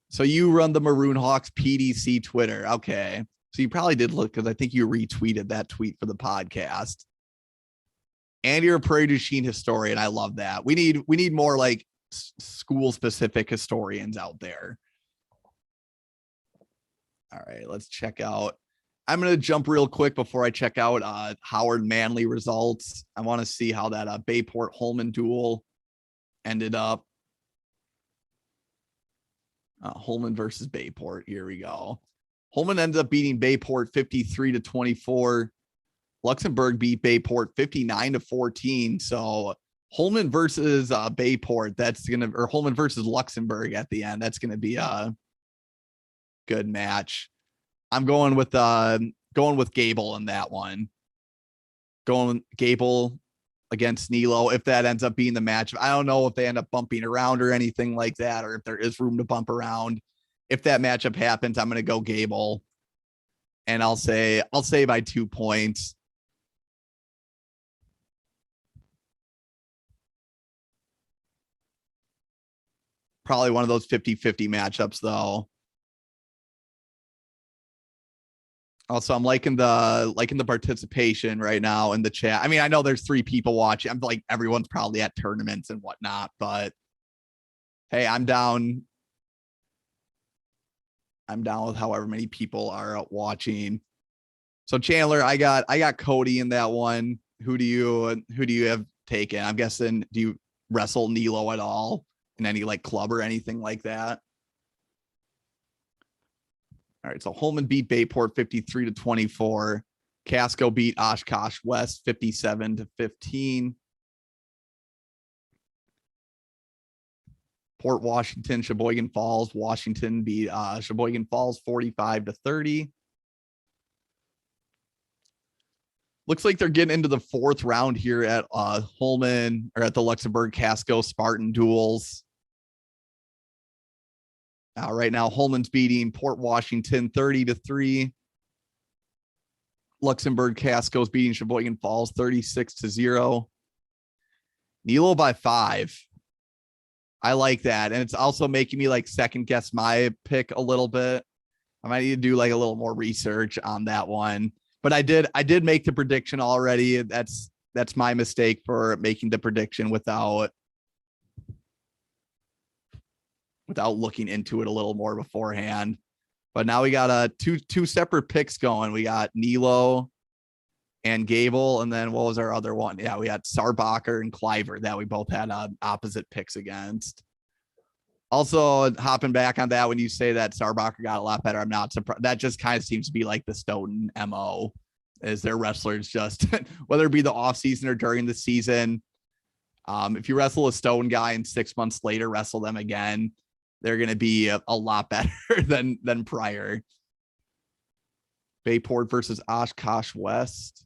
So you run the Maroon Hawks PDC Twitter, okay? So you probably did look because I think you retweeted that tweet for the podcast. And you're a Prairie du Chien historian. I love that. We need more like school specific historians out there. All right, let's check out. I'm going to jump real quick before I check out Howard Manley results. I want to see how that Bayport Holmen duel ended up. Holmen versus Bayport. Here we go. Holmen ended up beating Bayport 53-24. Luxembourg beat Bayport 59-14. So Holmen versus Bayport, or Holmen versus Luxembourg at the end. That's gonna be a good match. I'm going with Gable in that one. Going Gable against Nilo. If that ends up being the match, I don't know if they end up bumping around or anything like that, or if there is room to bump around. If that matchup happens, I'm gonna go Gable, and I'll say by 2 points. Probably one of those 50-50 matchups though. Also, I'm liking the participation right now in the chat. I mean, I know there's 3 people watching. I'm like, everyone's probably at tournaments and whatnot, but hey, I'm down with however many people are watching. So Chandler, I got Cody in that one. Who do you have taken? I'm guessing, do you wrestle Nilo at all in any like club or anything like that? All right, so Holmen beat Bayport 53-24. Casco beat Oshkosh West 57-15. Port Washington, Sheboygan Falls. Washington beat Sheboygan Falls 45-30. Looks like they're getting into the fourth round here at Holmen, or at the Luxembourg Casco Spartan Duels. Right now, Holmen's beating Port Washington 30-3. Luxembourg Casco's beating Sheboygan Falls 36-0. Nilo by 5. I like that. And it's also making me like second guess my pick a little bit. I might need to do like a little more research on that one. But I did make the prediction already. That's my mistake for making the prediction without looking into it a little more beforehand. But now we got two separate picks going. We got Nilo and Gable, and then what was our other one? Yeah, we got Sarbacher and Cliver that we both had opposite picks against. Also, hopping back on that, when you say that Sarbacher got a lot better, I'm not surprised. That just kind of seems to be like the Stoughton MO, is their wrestlers just, whether it be the off season or during the season. If you wrestle a Stoughton guy and 6 months later wrestle them again, they're going to be a lot better than prior. Bayport versus Oshkosh West.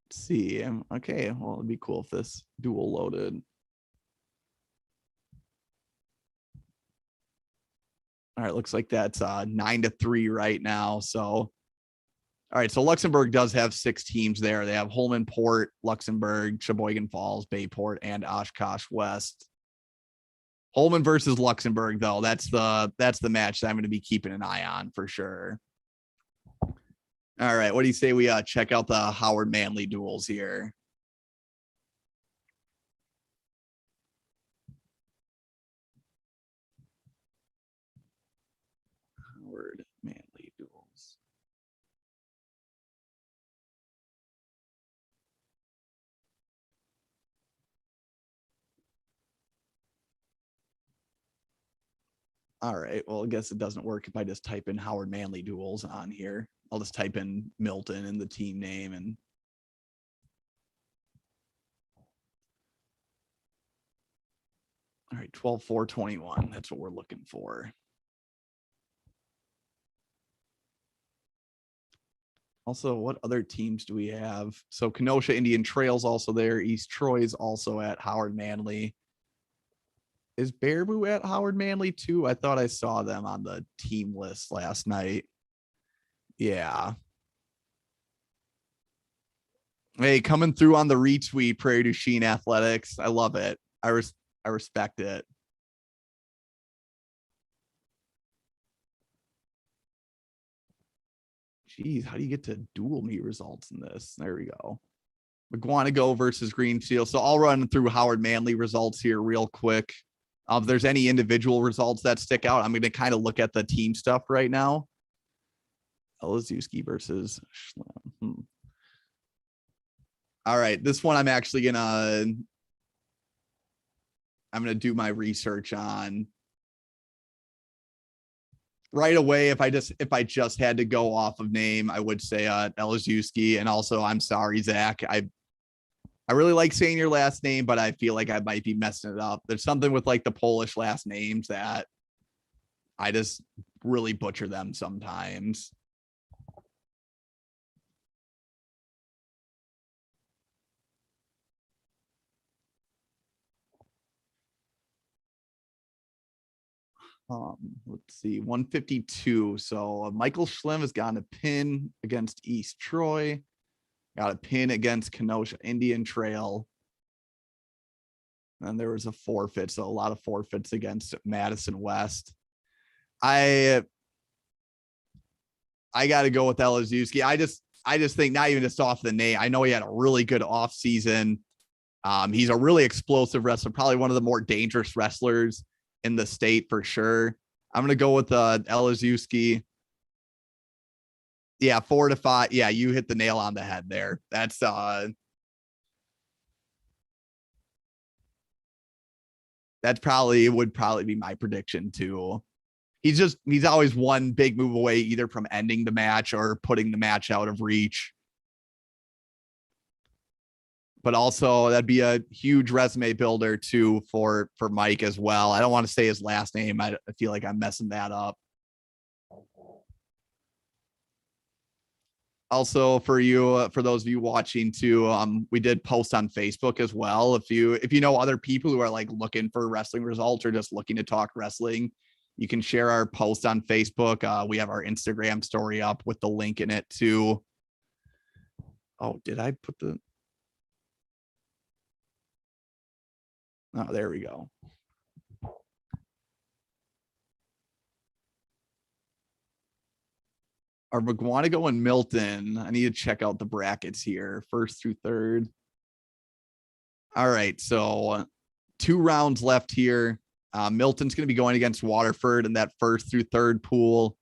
Let's see. Okay, well, it'd be cool if this duel loaded. All right, looks like that's 9-3 right now. So, all right, so Luxembourg does have 6 teams there. They have Holmen, Port, Luxembourg, Sheboygan Falls, Bayport, and Oshkosh West. Holmen versus Luxembourg, though, that's the match that I'm going to be keeping an eye on for sure. All right, what do you say we check out the Howard Manley duels here? Howard Manley duels. All right, well, I guess it doesn't work if I just type in Howard Manley duels on here. I'll just type in Milton and the team name and all right, 12-4-21. That's what we're looking for. Also, what other teams do we have? So Kenosha Indian Trail's also there. East Troy's also at Howard Manley. Is Baraboo at Howard Manley too? I thought I saw them on the team list last night. Yeah. Hey, coming through on the retweet, Prairie du Chien Athletics. I love it. I respect it. Jeez, how do you get to dual meet results in this? There we go. McGuanago versus Greenfield. So I'll run through Howard Manley results here real quick. If there's any individual results that stick out, I'm going to kind of look at the team stuff right now. Elizewski versus Schlem. All right, this one I'm actually gonna do my research on right away. If I just had to go off of name, I would say Elizewski. And also, I'm sorry, Zach. I really like saying your last name, but I feel like I might be messing it up. There's something with like the Polish last names that I just really butcher them sometimes. Let's see, 152. So Michael Schlem has gotten a pin against East Troy, got a pin against Kenosha Indian Trail. And there was a forfeit. So a lot of forfeits against Madison West. I got to go with Elizewski. I just think, not even just off the name, I know he had a really good off season. He's a really explosive wrestler, probably one of the more dangerous wrestlers in the state for sure. I'm going to go with Elizewski. Yeah, 4 to 5. Yeah, you hit the nail on the head there. That probably would probably be my prediction too. He's always one big move away, either from ending the match or putting the match out of reach. But also that'd be a huge resume builder too for Mike as well. I don't want to say his last name. I feel like I'm messing that up. Also for you, for those of you watching too, we did post on Facebook as well. If you know other people who are like looking for wrestling results or just looking to talk wrestling, you can share our post on Facebook. We have our Instagram story up with the link in it too. Oh, did I put the? Oh, there we go. Are McGuanago and Milton? I need to check out the brackets here, first through third. All right, so 2 rounds left here. Milton's going to be going against Waterford in that first through third pool.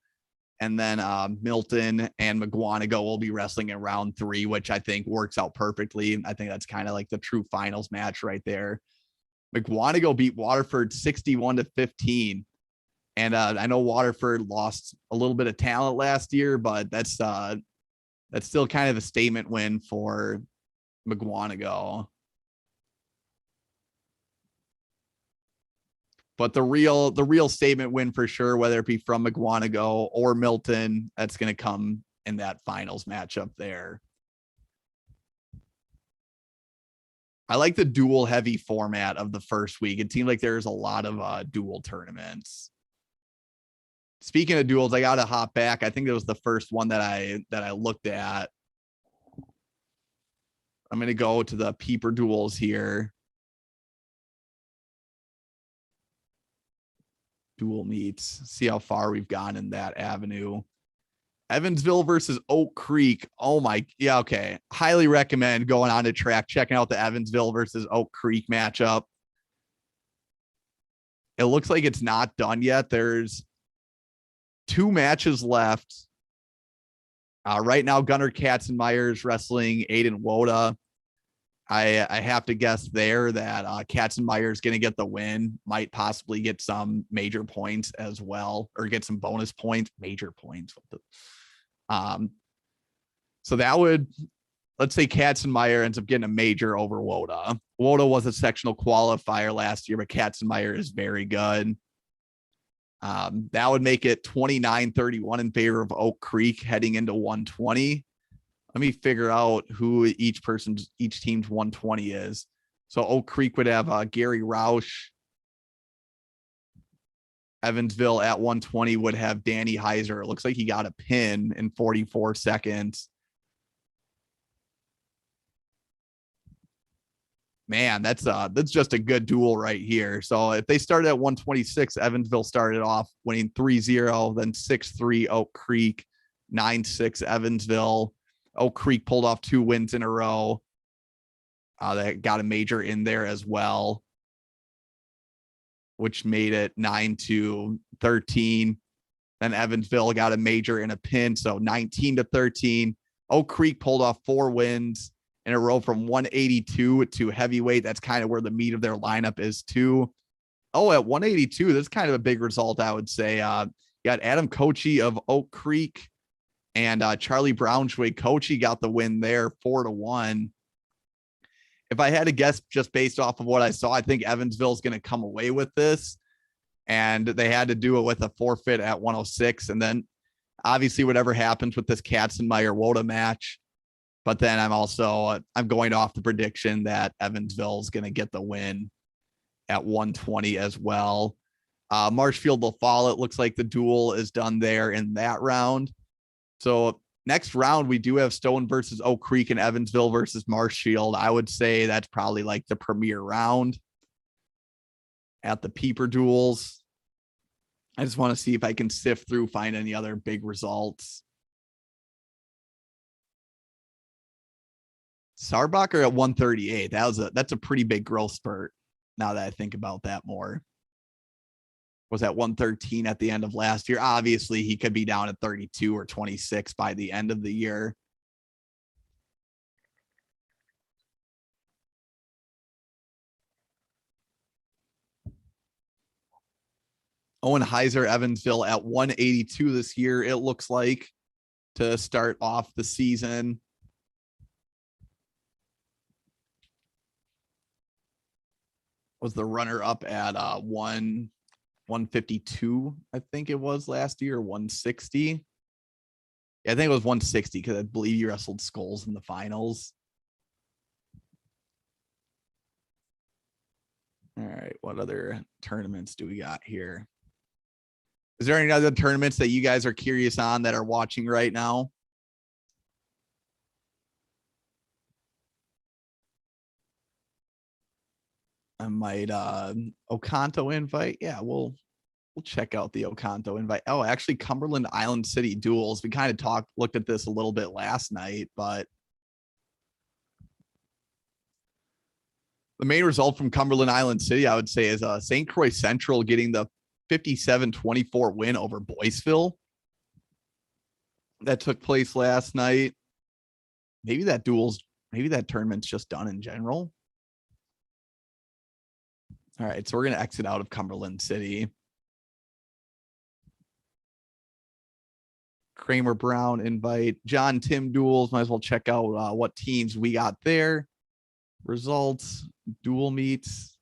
And then Milton and McGuanago will be wrestling in round 3, which I think works out perfectly. I think that's kind of like the true finals match right there. McGuanago beat Waterford 61-15. And I know Waterford lost a little bit of talent last year, but that's still kind of a statement win for McGuanago. But the real statement win for sure, whether it be from McGuanago or Milton, that's going to come in that finals matchup there. I like the dual heavy format of the first week. It seemed like there's a lot of dual tournaments. Speaking of duels, I got to hop back. I think it was the first one that I looked at. I'm going to go to the Peeper duels here. Dual meets, see how far we've gone in that avenue. Evansville versus Oak Creek. Oh my, yeah, okay. Highly recommend going on to track, checking out the Evansville versus Oak Creek matchup. It looks like it's not done yet. There's 2 matches left. Right now, Gunnar Katzenmeyer's wrestling Aiden Woda. I have to guess there that Katzenmeyer is going to get the win, might possibly get some major points as well, or get some bonus points, major points. So that would, let's say Katzenmeyer ends up getting a major over Woda. Woda was a sectional qualifier last year, but Katzenmeyer is very good. That would make it 29-31 in favor of Oak Creek heading into 120. Let me figure out who each team's 120 is. So Oak Creek would have Gary Roush. Evansville at 120 would have Danny Heiser. It looks like he got a pin in 44 seconds. Man, that's just a good duel right here. So if they started at 126, Evansville started off winning 3-0, then 6-3 Oak Creek, 9-6 Evansville. Oak Creek pulled off 2 wins in a row. They got a major in there as well, which made it 9-13. Then Evansville got a major and a pin, so 19-13. Oak Creek pulled off 4 wins in a row from 182 to heavyweight. That's kind of where the meat of their lineup is too. Oh, at 182, that's kind of a big result, I would say. You got Adam Kochi of Oak Creek and Charlie Braunschweig. Kochi got the win there, 4-1. If I had to guess just based off of what I saw, I think Evansville is going to come away with this. And they had to do it with a forfeit at 106. And then obviously whatever happens with this Katzenmeyer-Woda match. But then I'm going off the prediction that Evansville is going to get the win at 120 as well. Marshfield will fall. It looks like the duel is done there in that round. So next round, we do have Stone versus Oak Creek and Evansville versus Marshfield. I would say that's probably like the premier round at the Peeper duels. I just want to see if I can sift through, find any other big results. Sarbacher at 138. That's a pretty big growth spurt now that I think about that more. was at 113 at the end of last year. Obviously, he could be down at 32 or 26 by the end of the year. Owen Heiser, Evansville at 182 this year, it looks like, to start off the season. Was the runner up at 152, I think it was last year, 160. Yeah, I think it was 160 because I believe you wrestled Skulls in the finals. All right, what other tournaments do we got here? Is there any other tournaments that you guys are curious on that are watching right now? I might Oconto invite. Yeah, we'll check out the Oconto invite. Oh, actually, Cumberland Island City Duels. We kind of looked at this a little bit last night, but the main result from Cumberland Island City, I would say, is St. Croix Central getting the 57-24 win over Boyceville. That took place last night. Maybe that tournament's just done in general. All right, so we're going to exit out of Cumberland City. Kramer Brown invite. John Tim Duels. Might as well check out what teams we got there. Results, dual meets.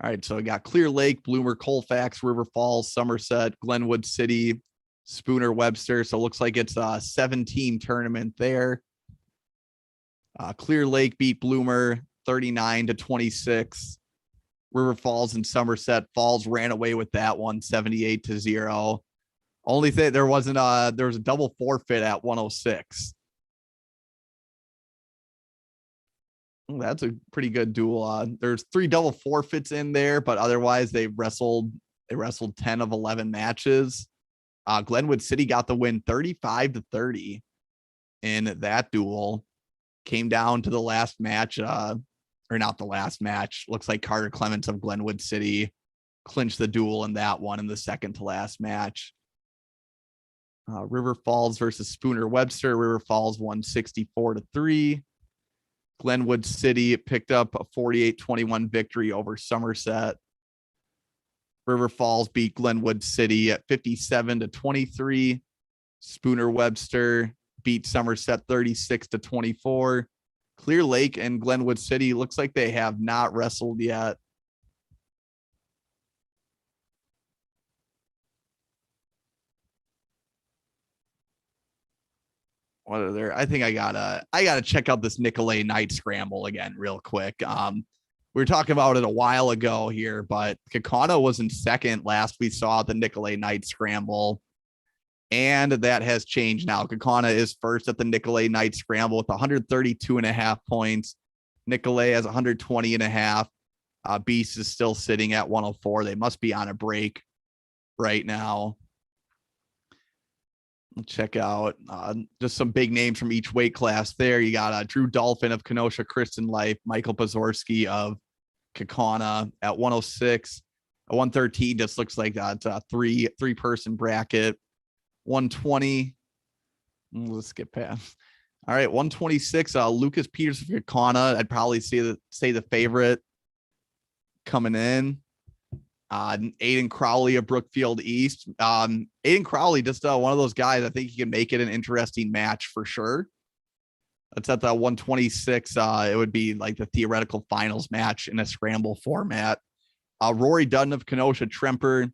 All right, so we got Clear Lake, Bloomer, Colfax, River Falls, Somerset, Glenwood City, Spooner, Webster. So it looks like it's a 7-team tournament there. Clear Lake beat Bloomer 39-26. River Falls and Somerset. Falls ran away with that one, 78-0. Only thing there was a double forfeit at 106. That's a pretty good duel. There's 3 double forfeits in there, but otherwise they wrestled 10 of 11 matches. Glenwood City got the win 35-30 in that duel. Came down to the last match, or not the last match. Looks like Carter Clements of Glenwood City clinched the duel in that one in the second to last match. River Falls versus Spooner Webster. River Falls won 64-3. Glenwood City picked up a 48-21 victory over Somerset. River Falls beat Glenwood City at 57-23. Spooner Webster beat Somerset 36-24. Clear Lake and Glenwood City looks like they have not wrestled yet. What are there? I think I gotta check out this Nicolet night scramble again real quick. We were talking about it a while ago here, but Kakana was in second last we saw the Nicolet night scramble, and that has changed now. Kakana is first at the Nicolet night scramble with 132.5 points. Nicolet has 120.5. Beast is still sitting at 104. They must be on a break right now. Check out just some big names from each weight class there. You got Drew Dolphin of Kenosha Christian Life, Michael Pazorski of Kakana at 106. At 113 just looks like that's a three-person bracket. 120. Let's get past. All right, 126. Lucas Peters of Kakana. I'd probably say the favorite coming in. Aiden Crowley of Brookfield East. Aiden Crowley, just one of those guys. I think he can make it an interesting match for sure. That's at the 126. It would be like the theoretical finals match in a scramble format. Rory Dutton of Kenosha Tremper.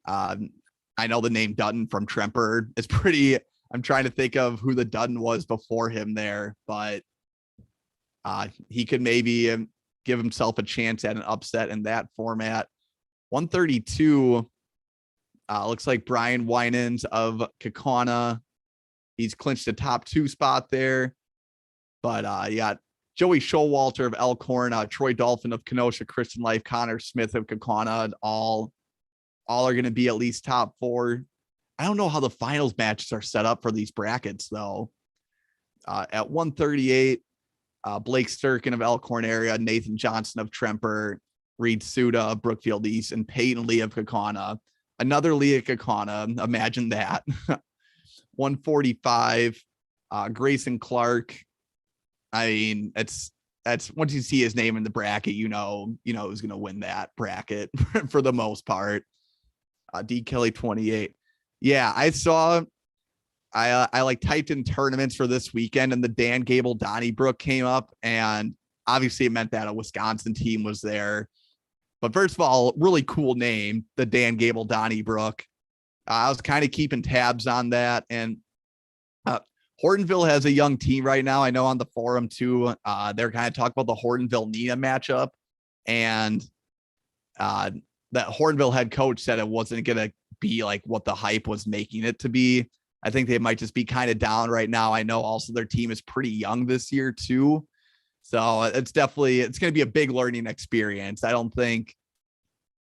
I know the name Dutton from Tremper is pretty. I'm trying to think of who the Dutton was before him there, but he could maybe give himself a chance at an upset in that format. 132 looks like Brian Winans of Kakana. He's clinched the top 2 spot there. But you got Joey Showalter of Elkhorn, Troy Dolphin of Kenosha Christian Life, Connor Smith of Kakana. All are going to be at least top 4. I don't know how the finals matches are set up for these brackets, though. At 138, Blake Sturkin of Elkhorn area, Nathan Johnson of Tremper, Reed Suda of Brookfield East, and Peyton Lee of Kakana. Another Leah Kakana. Imagine that. 145. Grayson Clark. I mean, that's once you see his name in the bracket, you know who's going to win that bracket for the most part. D Kelly 28. Yeah, I saw. I like typed in tournaments for this weekend, and the Dan Gable Donnybrook came up, and obviously it meant that a Wisconsin team was there. But first of all, really cool name, the Dan Gable Donnybrook. I was kind of keeping tabs on that, and Hortonville has a young team right now. I know on the forum too. They're kind of talking about the Hortonville-Nina matchup, and that Hortonville head coach said it wasn't going to be like what the hype was making it to be. I think they might just be kind of down right now. I know also their team is pretty young this year too. So it's going to be a big learning experience. I don't think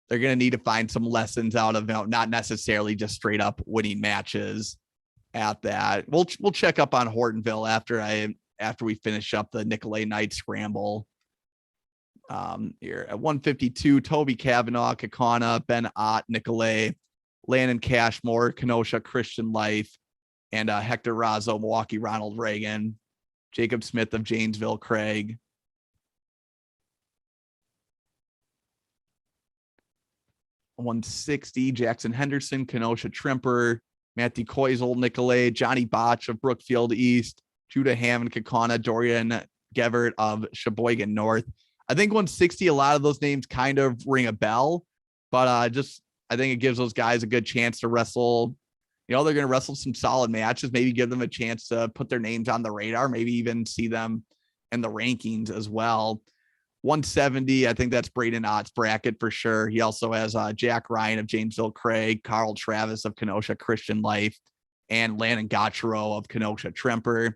they're going to need to find some lessons out of, not necessarily just straight up winning matches at that. We'll check up on Hortonville after we finish up the Nicolet night scramble. Here at 152, Toby Kavanaugh, Kakana, Ben Ott, Nicolet, Landon Cashmore, Kenosha Christian Life, and Hector Razzo, Milwaukee Ronald Reagan, Jacob Smith of Janesville, Craig. $160, Jackson Henderson, Kenosha Trimper, Matt DeCoisel, Nicolet, Johnny Botch of Brookfield East, Judah Hammond, Kakana, Dorian Gevert of Sheboygan North. I think 160, a lot of those names kind of ring a bell, but I think it gives those guys a good chance to wrestle. They're going to wrestle some solid matches, maybe give them a chance to put their names on the radar, maybe even see them in the rankings as well. 170, I think that's Braden Ott's bracket for sure. He also has Jack Ryan of Janesville Craig, Carl Travis of Kenosha Christian Life, and Landon Gotchero of Kenosha Tremper.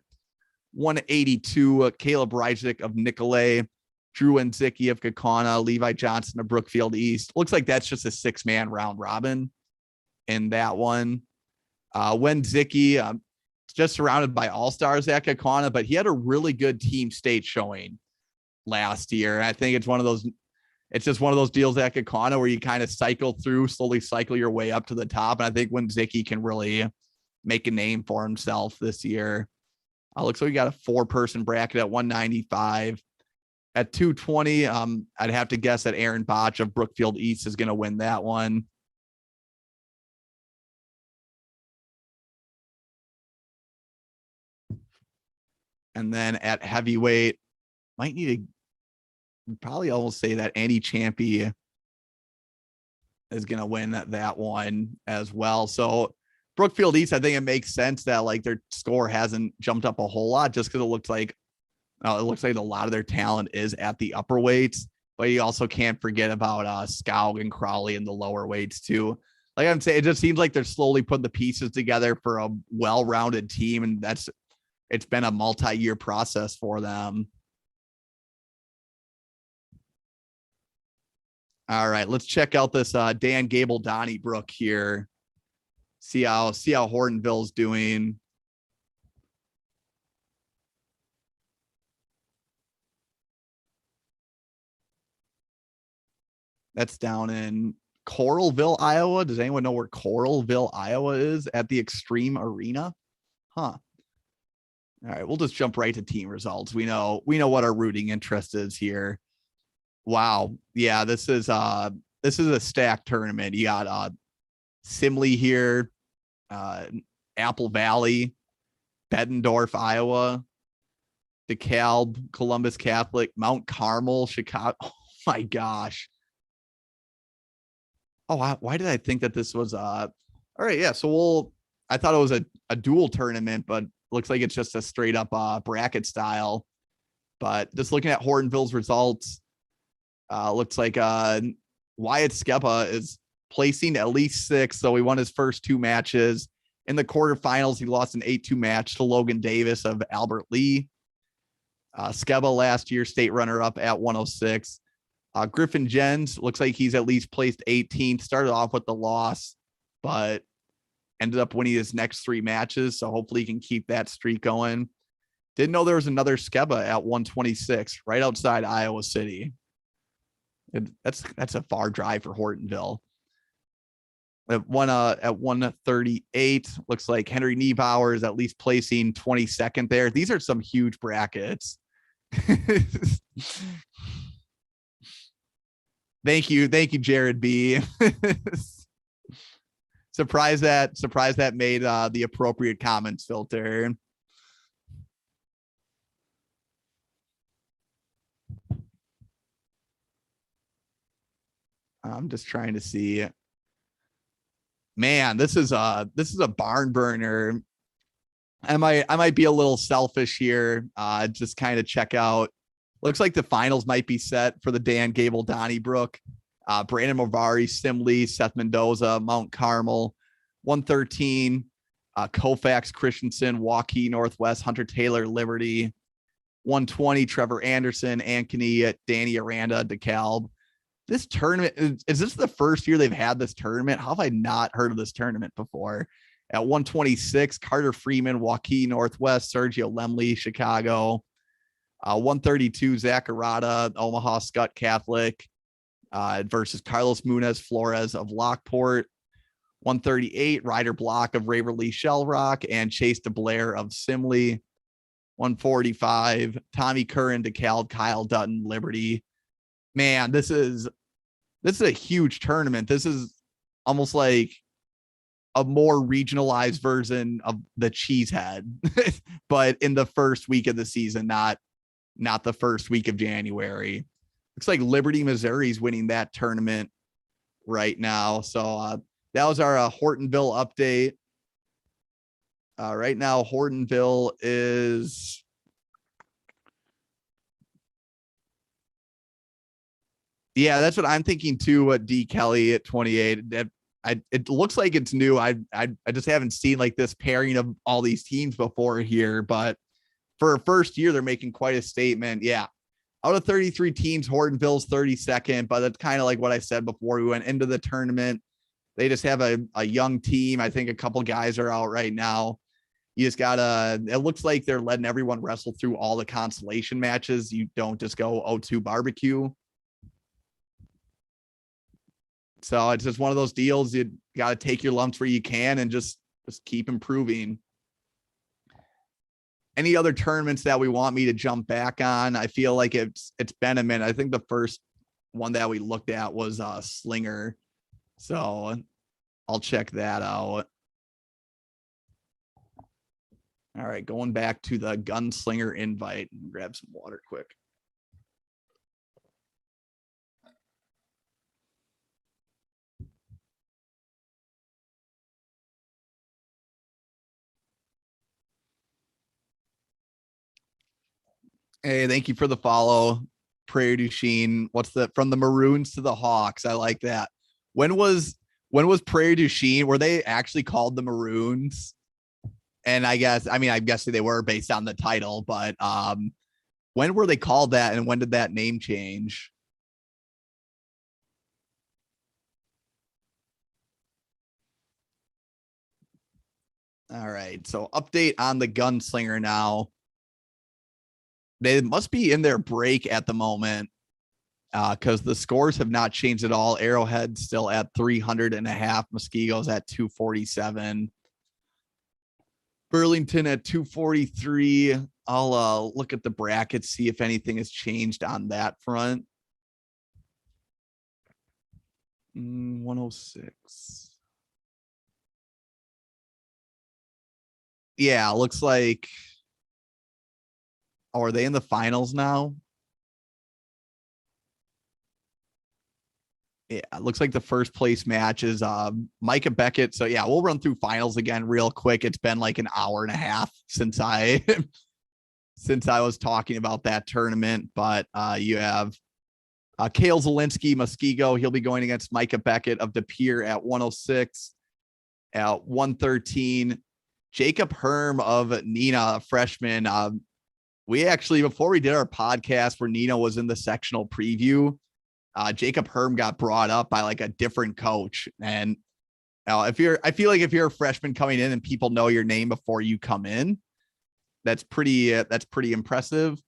182, Caleb Reisnick of Nicolet, Drew Nzicki of Kakana, Levi Johnson of Brookfield East. Looks like that's just a 6-man round robin in that one. Nzicki, just surrounded by all-stars at Kakana, but he had a really good team state showing last year. I think it's just one of those deals at Kakana where you kind of slowly cycle your way up to the top. And I think Nzicki can really make a name for himself this year. Looks like we got a 4-person bracket at 195. At 220, I'd have to guess that Aaron Botch of Brookfield East is going to win that one. And then at heavyweight, might need to probably almost say that Andy Champy is going to win that one as well. So Brookfield East, I think it makes sense that like their score hasn't jumped up a whole lot just because it looks like a lot of their talent is at the upper weights, but you also can't forget about Scoug and Crowley in the lower weights too. Like I'm saying, it just seems like they're slowly putting the pieces together for a well-rounded team, and it's been a multi-year process for them. All right, let's check out this Dan Gable Donnybrook here. See how Hortonville's doing. That's down in Coralville, Iowa. Does anyone know where Coralville, Iowa is at the Extreme Arena? Huh. All right, we'll just jump right to team results. We know what our rooting interest is here. Wow. Yeah, this is a stacked tournament. You got Simley here, Apple Valley, Bettendorf, Iowa, DeKalb, Columbus Catholic, Mount Carmel, Chicago. Oh my gosh. Oh, why did I think that this was all right? Yeah, so I thought it was a dual tournament, but looks like it's just a straight up bracket style. But just looking at Hortonville's results, looks like Wyatt Skepa is placing at least 6th. So he won his first 2 matches. In the quarterfinals, he lost an 8-2 match to Logan Davis of Albert Lee. Skepa last year, state runner-up at 106. Griffin Jens looks like he's at least placed 18th. Started off with the loss, but ended up winning his next 3 matches. So hopefully he can keep that streak going. Didn't know there was another Skepa at 126 right outside Iowa City. That's a far drive for Hortonville. At 138. Looks like Henry Niebauer is at least placing 22nd there. These are some huge brackets. Thank you, Jared B. Surprised that made the appropriate comments filter. I'm just trying to see. Man, this is a barn burner. I might be a little selfish here. Just kind of check out. Looks like the finals might be set for the Dan Gable Donnybrook. Brandon Movari, Simley, Seth Mendoza, Mount Carmel, 113. Koufax, Christensen, Waukee, Northwest, Hunter Taylor, Liberty, 120. Trevor Anderson, Ankeny, Danny Aranda, DeKalb. This tournament, is this the first year they've had this tournament? How have I not heard of this tournament before? At 126, Carter Freeman, Waukee, Northwest, Sergio Lemley, Chicago. 132, Zach Arata, Omaha Scott Catholic versus Carlos Munez Flores of Lockport. 138, Ryder Block of Raverly Shell Rock and Chase DeBlair of Simley. 145, Tommy Curran, DeKalb, Kyle Dutton, Liberty. Man, this is a huge tournament. This is almost like a more regionalized version of the Cheesehead, but in the first week of the season, not the first week of January. Looks like Liberty, Missouri's winning that tournament right now. So that was our Hortonville update. Right now, Hortonville is yeah, that's what I'm thinking too. D Kelly at 28. It looks like it's new. I just haven't seen like this pairing of all these teams before here, but for a first year, they're making quite a statement. Yeah. Out of 33 teams, Hortonville's 32nd, but that's kind of like what I said before we went into the tournament. They just have a young team. I think a couple guys are out right now. You just gotta, it looks like they're letting everyone wrestle through all the consolation matches. You don't just go 0-2 barbecue. So it's just one of those deals. You got to take your lumps where you can and just keep improving. Any other tournaments that we want me to jump back on? I feel like it's been a minute. I think the first one that we looked at was Slinger. So I'll check that out. All right, going back to the Gunslinger invite. Grab some water quick. Hey, thank you for the follow. Prairie du Chien. What's the from the Maroons to the Hawks? I like that. When was Prairie du Chien? Were they actually called the Maroons? And I'm guessing they were based on the title, but when were they called that and when did that name change? All right. So update on the Gunslinger now. They must be in their break at the moment because the scores have not changed at all. Arrowhead still at 300.5. Muskogeo's at 247. Burlington at 243. I'll look at the brackets, see if anything has changed on that front. 106. Yeah, looks like. Oh, are they in the finals now? Yeah, it looks like the first place match is Micah Beckett. So yeah, we'll run through finals again real quick. It's been like an hour and a half since I was talking about that tournament. But you have Kale Zielinski, Muskego. He'll be going against Micah Beckett of De Pere at 106. At 113, Jacob Herm of Nina, a freshman. We actually, before we did our podcast where Nina was in the sectional preview, Jacob Herm got brought up by like a different coach. And I feel like if you're a freshman coming in and people know your name before you come in, that's pretty impressive.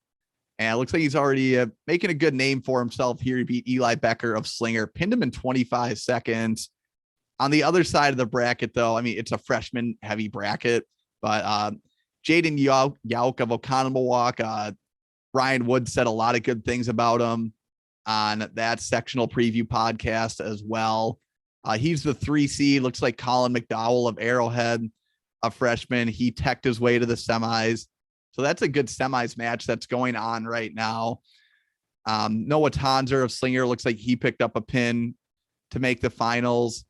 And it looks like he's already making a good name for himself here. He beat Eli Becker of Slinger, pinned him in 25 seconds. On the other side of the bracket, though, I mean, it's a freshman heavy bracket, but Jaden Yauk of Oconomowoc, Ryan Wood said a lot of good things about him on that sectional preview podcast as well. He's the 3 seed. Looks like Colin McDowell of Arrowhead, a freshman. He teched his way to the semis. So that's a good semis match that's going on right now. Noah Tonzer of Slinger looks like he picked up a pin to make the finals.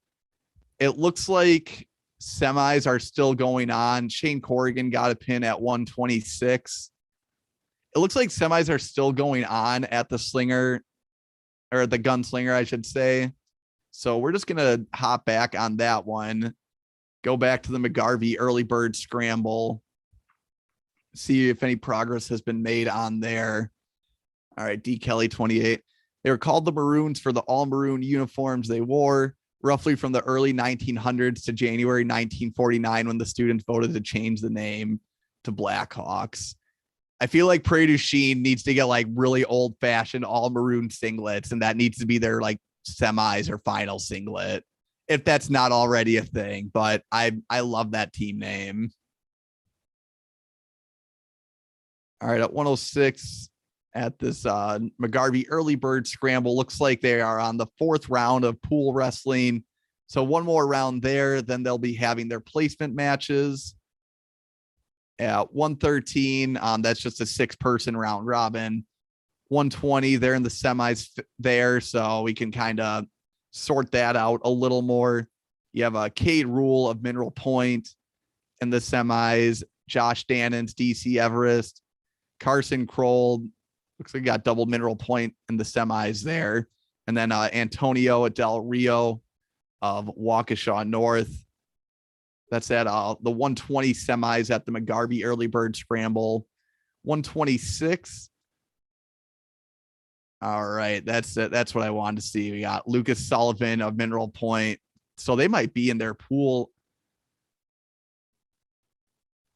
It looks like semis are still going on. Shane Corrigan got a pin at 126. It looks like semis are still going on at the Slinger, or the Gunslinger, I should say. So we're just going to hop back on that one. Go back to the McGarvey early bird scramble. See if any progress has been made on there. All right, D. Kelly 28. They were called the Maroons for the all maroon uniforms they wore, roughly from the early 1900s to January 1949, when the students voted to change the name to Blackhawks. I feel like Prairie du Chien needs to get like really old fashioned all maroon singlets, and that needs to be their like semis or final singlet, if that's not already a thing. But I love that team name. All right, at 106 at this McGarvey early bird scramble, looks like they are on the 4th round of pool wrestling. So one more round there, then they'll be having their placement matches. At 113, that's just a 6-person round robin. 120, they're in the semis there, so we can kind of sort that out a little more. You have a Cade Rule of Mineral Point in the semis. Josh Dannons, DC Everest. Carson Kroll, looks like he got double Mineral Point in the semis there. And then Antonio Del Rio of Waukesha North. That's at the 120 semis at the McGarvey early bird scramble. 126. All right, that's it. That's what I wanted to see. We got Lucas Sullivan of Mineral Point. So they might be in their pool.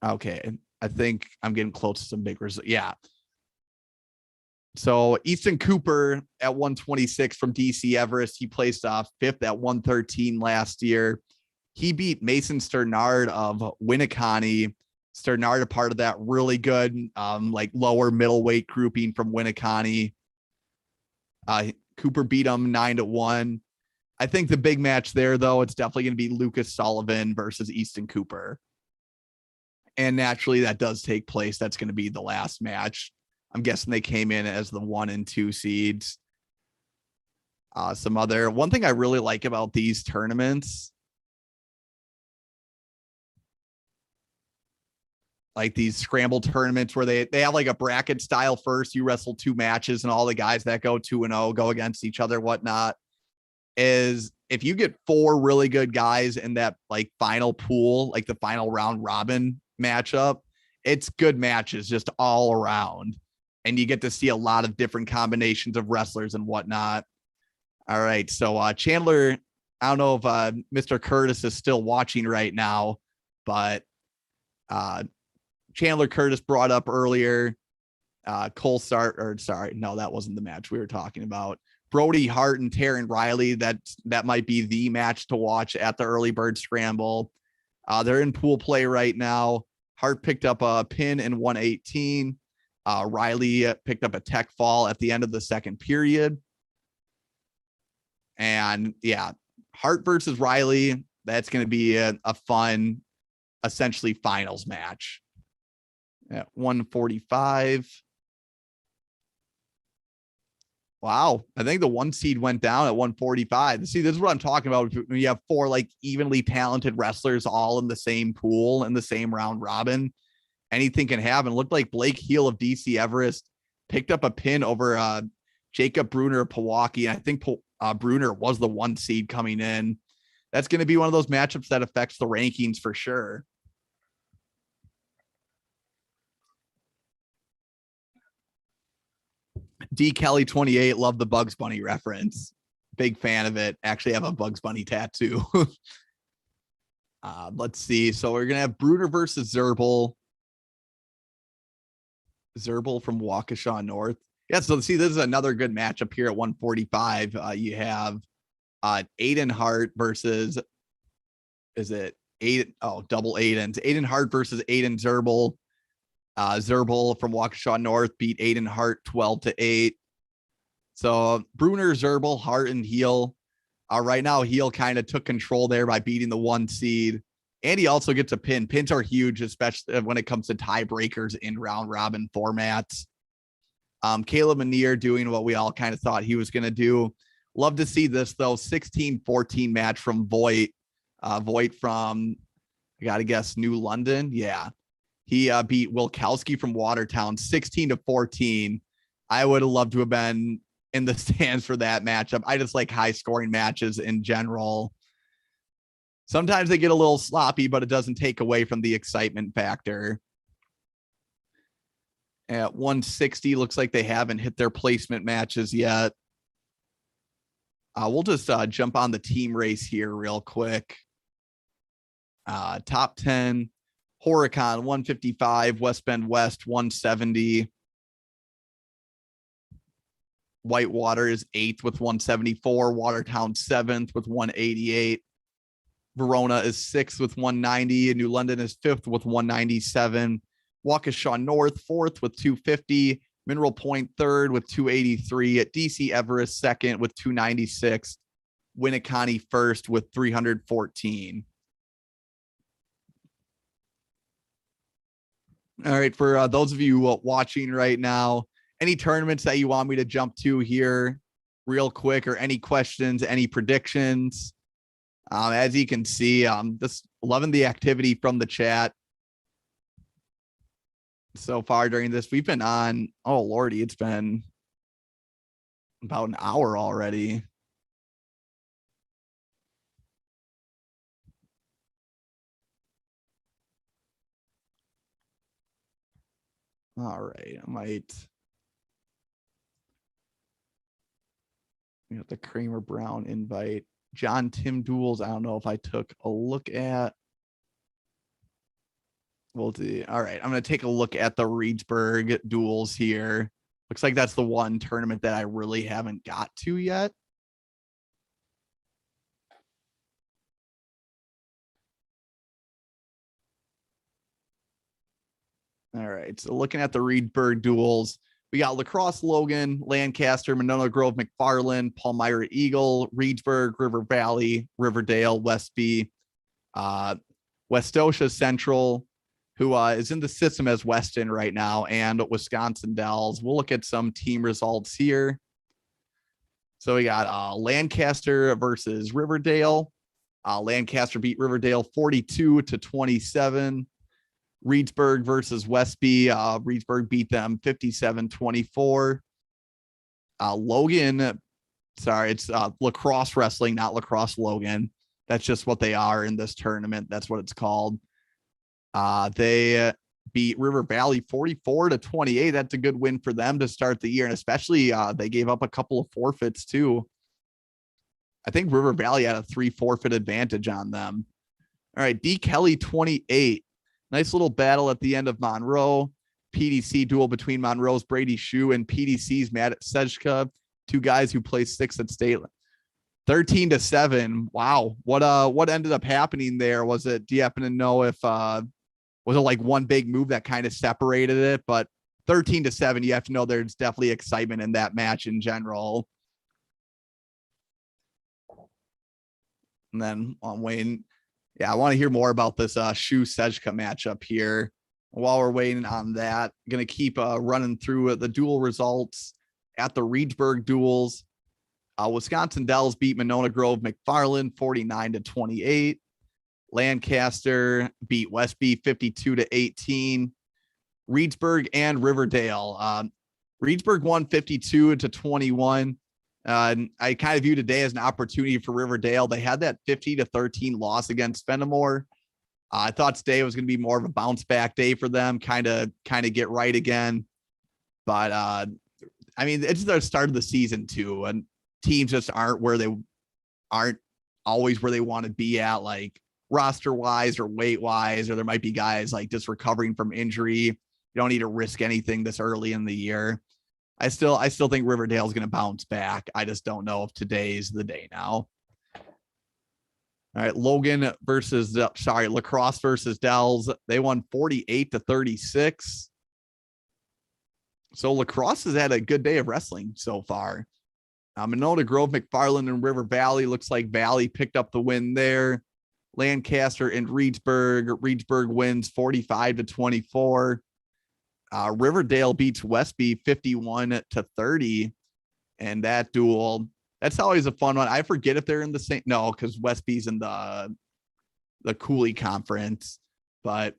Okay, I think I'm getting close to some big results. Yeah. So Easton Cooper at 126 from DC Everest. He placed 5th at 113 last year. He beat Mason Sternard of Winneconne. Sternard, a part of that really good, like lower middleweight grouping from Winneconne. Cooper beat him 9-1. I think the big match there, though, it's definitely going to be Lucas Sullivan versus Easton Cooper. And naturally, that does take place. That's going to be the last match. I'm guessing they came in as the 1 and 2 seeds. One thing I really like about these tournaments, like these scramble tournaments where they have like a bracket style first, you wrestle 2 matches and all the guys that go 2-0 go against each other, whatnot, is if you get 4 really good guys in that like final pool, like the final round robin matchup, it's good matches just all around. And you get to see a lot of different combinations of wrestlers and whatnot. All right. So Chandler, I don't know if Mr. Curtis is still watching right now, but Chandler Curtis brought up earlier, that wasn't the match we were talking about. Brody Hart and Taryn Riley, that might be the match to watch at the early bird scramble. They're in pool play right now. Hart picked up a pin in 118. Riley picked up a tech fall at the end of the second period. And yeah, Hart versus Riley, that's going to be a fun, essentially finals match. At 145. Wow. I think the 1 seed went down at 145. See, this is what I'm talking about. When you have 4 like evenly talented wrestlers all in the same pool in the same round robin, anything can happen. It looked like Blake Heel of DC Everest picked up a pin over Jacob Bruner of Pewaukee. And I think Bruner was the 1 seed coming in. That's going to be one of those matchups that affects the rankings for sure. D. Kelly 28, love the Bugs Bunny reference. Big fan of it. Actually have a Bugs Bunny tattoo. Let's see. So we're going to have Bruner versus Zerbel. Zerbel from Waukesha North. Yeah, so see, this is another good matchup here at 145. You have Aiden Hart versus is it eight? Oh, double Aidens. Aiden Hart versus Aiden Zerbel. Zerbel from Waukesha North beat Aiden Hart 12-8. So Bruner, Zerbel, Hart, and Heel. Right now, Heel kind of took control there by beating the 1 seed. And he also gets a pin. Pins are huge, especially when it comes to tiebreakers in round robin formats. Caleb Manier doing what we all kind of thought he was going to do. Love to see this, though. 16-14 match from Voigt. Voigt from, I got to guess, New London. Yeah. He beat Wilkowski from Watertown 16-14. I would have loved to have been in the stands for that matchup. I just like high scoring matches in general. Sometimes they get a little sloppy, but it doesn't take away from the excitement factor. At 160, looks like they haven't hit their placement matches yet. We'll just jump on the team race here real quick. Top 10, Horicon 155, West Bend West 170. Whitewater is 8th with 174. Watertown 7th with 188. Verona is 6th with 190. And New London is 5th with 197. Waukesha North 4th with 250. Mineral Point 3rd with 283. At DC Everest 2nd with 296. Winneconne 1st with 314. All right, for those of you watching right now, any tournaments that you want me to jump to here real quick, or any questions, any predictions? As you can see, just loving the activity from the chat so far during this. We've been on, oh Lordy, it's been about an hour already. All right, I might. We have the Kramer Brown invite. John Tim Duels. I don't know if I took a look at. We'll do. All right, I'm going to take a look at the Reedsburg Duels here. Looks like that's the one tournament that I really haven't got to yet. All right, so looking at the Reedsburg Duels, we got La Crosse Logan, Lancaster, Monona Grove, McFarland, Palmyra Eagle, Reedsburg, River Valley, Riverdale, Westby, Westosha Central, who is in the system as Weston right now, and Wisconsin Dells. We'll look at some team results here. So we got Lancaster versus Riverdale. Lancaster beat Riverdale 42-27. Reedsburg versus Westby. Reedsburg beat them 57-24. Logan, sorry, it's lacrosse wrestling, not lacrosse Logan. That's just what they are in this tournament. That's what it's called. They beat River Valley 44-28. That's a good win for them to start the year. And especially they gave up a couple of forfeits too. I think River Valley had a 3 forfeit advantage on them. All right, D. Kelly 28. Nice little battle at the end of Monroe. PDC duel between Monroe's Brady Shue and PDC's Matt Sejka, 2 guys who placed 6th at state. 13-7. Wow. What ended up happening there? Was it, do you happen to know if was it like one big move that kind of separated it? But 13-7, you have to know there's definitely excitement in that match in general. And then on Wayne, yeah, I want to hear more about this Shue Sejka matchup here. While we're waiting on that, I'm going to keep running through the duel results at the Reedsburg Duels. Wisconsin Dells beat Monona Grove McFarland 49-28. Lancaster beat Westby 52-18. Reedsburg and Riverdale. Reedsburg won 52-21. I kind of view today as an opportunity for Riverdale. They had that 50-13 loss against Fenimore. I thought today was going to be more of a bounce back day for them, kind of get right again. But I mean, it's the start of the season too, and teams just aren't always where they want to be at, like roster wise or weight wise, or there might be guys like just recovering from injury. You don't need to risk anything this early in the year. I still think Riverdale is going to bounce back. I just don't know if today's the day now. All right, Logan versus Lacrosse versus Dells. They won 48-36. So Lacrosse has had a good day of wrestling so far. Monona, Grove, McFarland, and River Valley. Looks like Valley picked up the win there. Lancaster and Reedsburg. Reedsburg wins 45-24. Riverdale beats Westby 51-30. And that duel, that's always a fun one. I forget if they're in the same. No, because Westby's in the Cooley Conference. But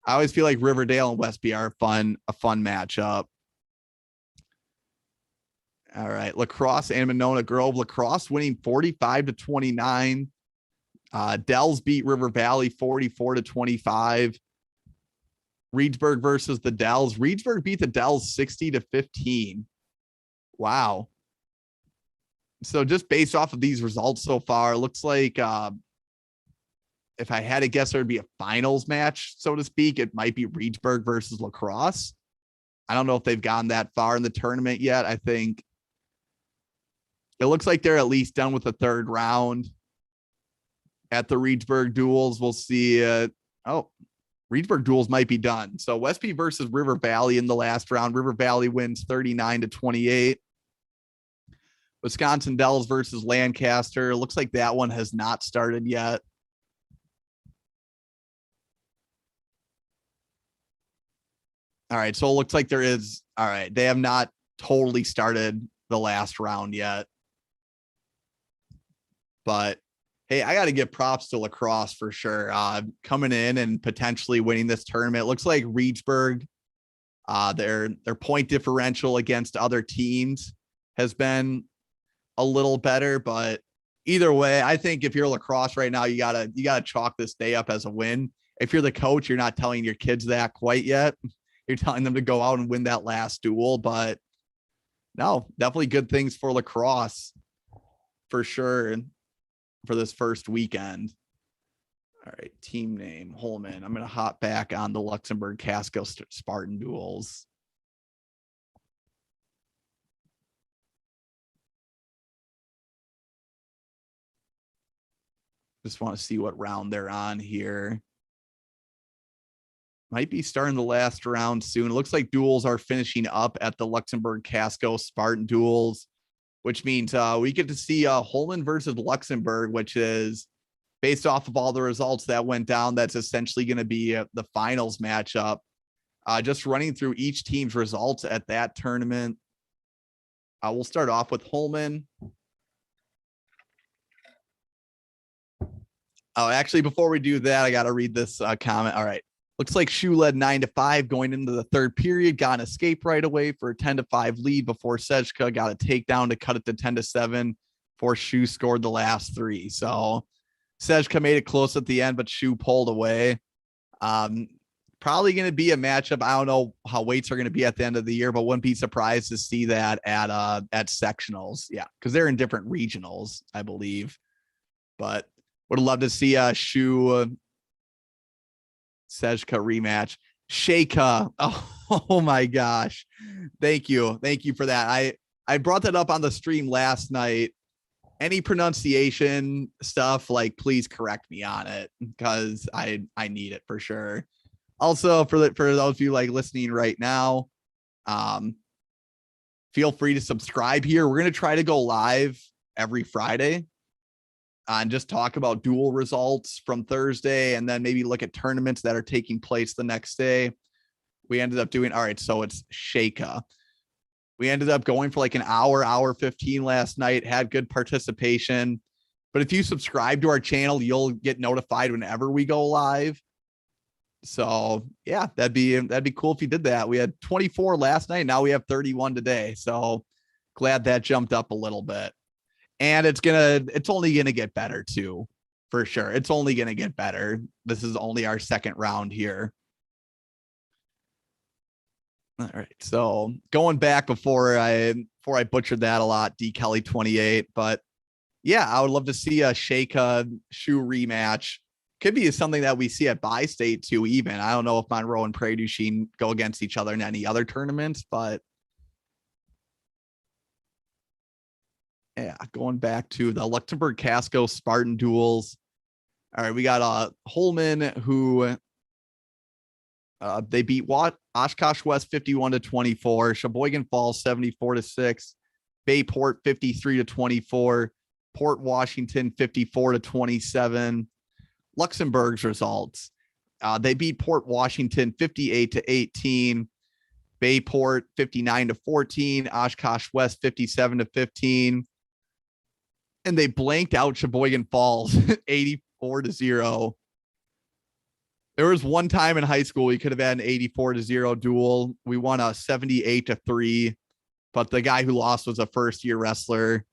I always feel like Riverdale and Westby are a fun matchup. All right, Lacrosse and Monona Grove. Lacrosse winning 45-29. Dells beat River Valley 44-25. Reedsburg versus the Dells. Reedsburg beat the Dells 60-15. Wow. So just based off of these results so far, it looks like if I had to guess, there would be a finals match, so to speak. It might be Reedsburg versus Lacrosse. I don't know if they've gotten that far in the tournament yet. I think it looks like they're at least done with the third round at the Reedsburg Duels. We'll see. Reedsburg Duels might be done. So Westby versus River Valley in the last round. River Valley wins 39-28. Wisconsin Dells versus Lancaster. Looks like that one has not started yet. All right. So it looks like there is. All right. They have not totally started the last round yet. But hey, I got to give props to Lacrosse for sure. Coming in and potentially winning this tournament. It looks like Reedsburg, their point differential against other teams has been a little better, but either way, I think if you're Lacrosse right now, you gotta chalk this day up as a win. If you're the coach, you're not telling your kids that quite yet. You're telling them to go out and win that last duel, but no, definitely good things for Lacrosse for sure for this first weekend. All right, team name Holmen. I'm gonna hop back on the Luxembourg Casco Spartan Duels. Just want to see what round they're on here. Might be starting the last round soon. It looks like duels are finishing up at the Luxembourg Casco Spartan Duels, which means we get to see Holmen versus Luxembourg, which is based off of all the results that went down. That's essentially going to be the finals matchup. Just running through each team's results at that tournament. We'll start off with Holmen. Oh, actually, before we do that, I got to read this comment. All right. Looks like Shu led 9-5 going into the third period, got an escape right away for a 10-5 lead before Sejka got a takedown to cut it to 10-7 before Shu scored the last three. So Sejka made it close at the end, but Shu pulled away. Probably going to be a matchup. I don't know how weights are going to be at the end of the year, but wouldn't be surprised to see that at sectionals. Yeah, because they're in different regionals, I believe. But would love to see Shu Sejka rematch. Sheikha. Oh my gosh. Thank you. Thank you for that. I brought that up on the stream last night. Any pronunciation stuff, like, please correct me on it because I need it for sure. Also, for those of you like listening right now, feel free to subscribe here. We're going to try to go live every Friday and just talk about duel results from Thursday and then maybe look at tournaments that are taking place the next day. We ended up doing, all right, so it's Sheikha. We ended up going for like an hour 15 last night, had good participation. But if you subscribe to our channel, you'll get notified whenever we go live. So yeah, that'd be cool if you did that. We had 24 last night. Now we have 31 today. So glad that jumped up a little bit. And it's only gonna get better too, for sure. It's only gonna get better. This is only our second round here. All right. So going back before I butchered that a lot, D Kelly 28. But yeah, I would love to see a Sheikha Shu rematch. Could be something that we see at Bi-State too, even. I don't know if Monroe and Prairie du Chien go against each other in any other tournaments, but yeah, going back to the Luxembourg Casco Spartan Duels. All right, we got Holmen, who they beat Oshkosh West 51-24, Sheboygan Falls 74-6, Bayport 53-24, Port Washington 54-27. Luxembourg's results. They beat Port Washington 58-18, Bayport 59-14, Oshkosh West 57-15, and they blanked out Sheboygan Falls 84-0. There was one time in high school we could have had an 84-0 duel. We won a 78-3, but the guy who lost was a first-year wrestler.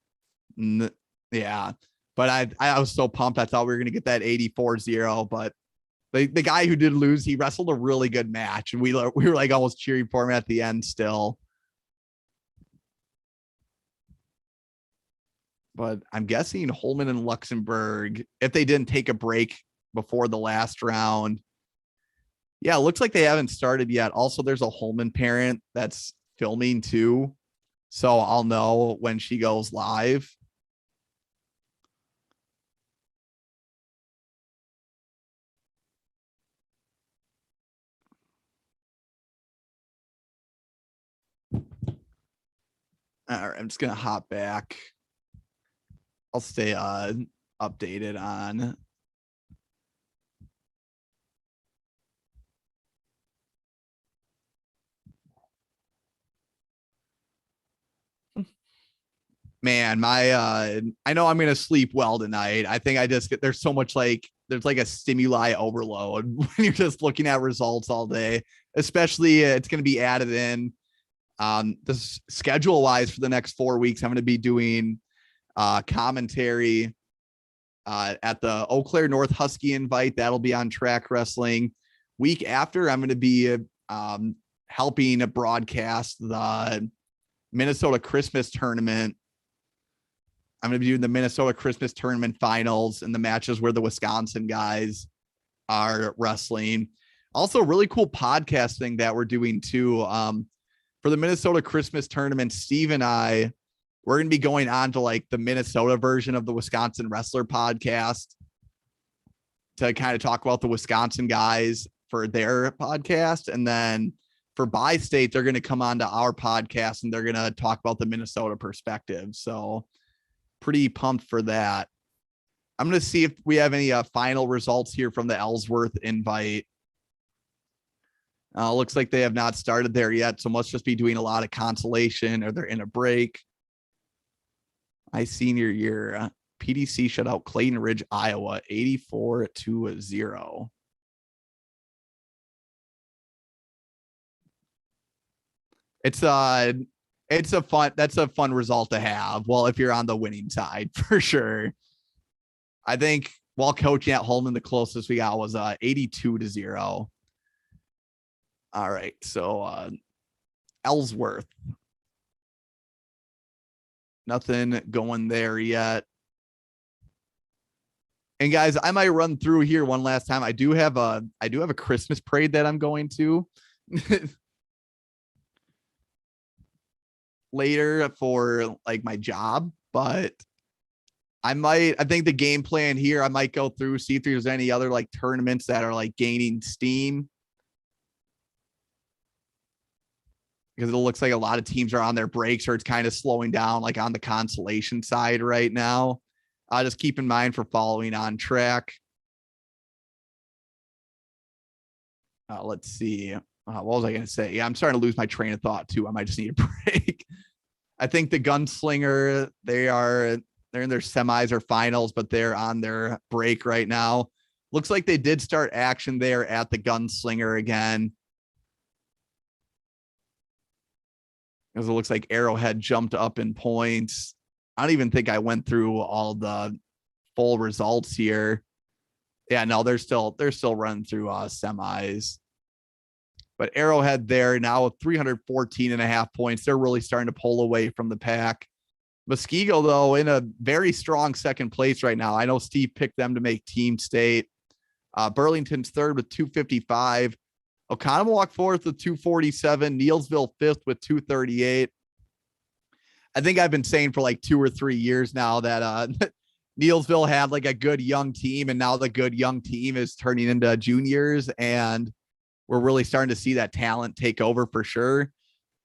Yeah, but I was so pumped. I thought we were going to get that 84-0, but the guy who did lose, he wrestled a really good match, and we were like almost cheering for him at the end still. But I'm guessing Holmen and Luxembourg, if they didn't take a break before the last round. Yeah, it looks like they haven't started yet. Also, there's a Holmen parent that's filming too, so I'll know when she goes live. All right, I'm just gonna hop back. I'll stay updated on. Man, I know I'm gonna sleep well tonight. I think there's so much there's like a stimuli overload when you're just looking at results all day, especially it's gonna be added in. This schedule wise for the next 4 weeks, I'm gonna be doing commentary at the Eau Claire North Husky Invite. That'll be on Track Wrestling. Week after, I'm going to be helping broadcast the Minnesota Christmas Tournament. I'm going to be doing the Minnesota Christmas Tournament finals and the matches where the Wisconsin guys are wrestling. Also, really cool podcast thing that we're doing too. For the Minnesota Christmas Tournament, Steve and I, we're going to be going on to like the Minnesota version of the Wisconsin Wrestler podcast to kind of talk about the Wisconsin guys for their podcast. And then for Bi-State, they're going to come on to our podcast and they're going to talk about the Minnesota perspective. So pretty pumped for that. I'm going to see if we have any final results here from the Ellsworth invite. Looks like they have not started there yet. So must just be doing a lot of consolation or they're in a break. My senior year, PDC shut out Clayton Ridge, Iowa, 84-0. That's a fun result to have. Well, if you're on the winning side, for sure. I think while coaching at Holmen, the closest we got was 82-0. All right, so Ellsworth. Nothing going there yet. And guys, I might run through here one last time. I do have a Christmas parade that I'm going to later for like my job, but I think the game plan here, I might go through, see if there's any other like tournaments that are like gaining steam. Because it looks like a lot of teams are on their breaks or it's kind of slowing down like on the consolation side right now. Just keep in mind for following on track. Let's see. What was I going to say? Yeah, I'm starting to lose my train of thought too. I might just need a break. I think the Gunslinger, they're in their semis or finals, but they're on their break right now. Looks like they did start action there at the Gunslinger again. Because it looks like Arrowhead jumped up in points. I don't even think I went through all the full results here. Yeah, no, they're still running through semis. But Arrowhead there now with 314.5 points. They're really starting to pull away from the pack. Muskego, though, in a very strong second place right now. I know Steve picked them to make team state. Burlington's third with 255. Oconomowoc fourth with 247. Neilsville fifth with 238. I think I've been saying for like 2 or 3 years now that Neilsville had like a good young team, and now the good young team is turning into juniors, and we're really starting to see that talent take over for sure.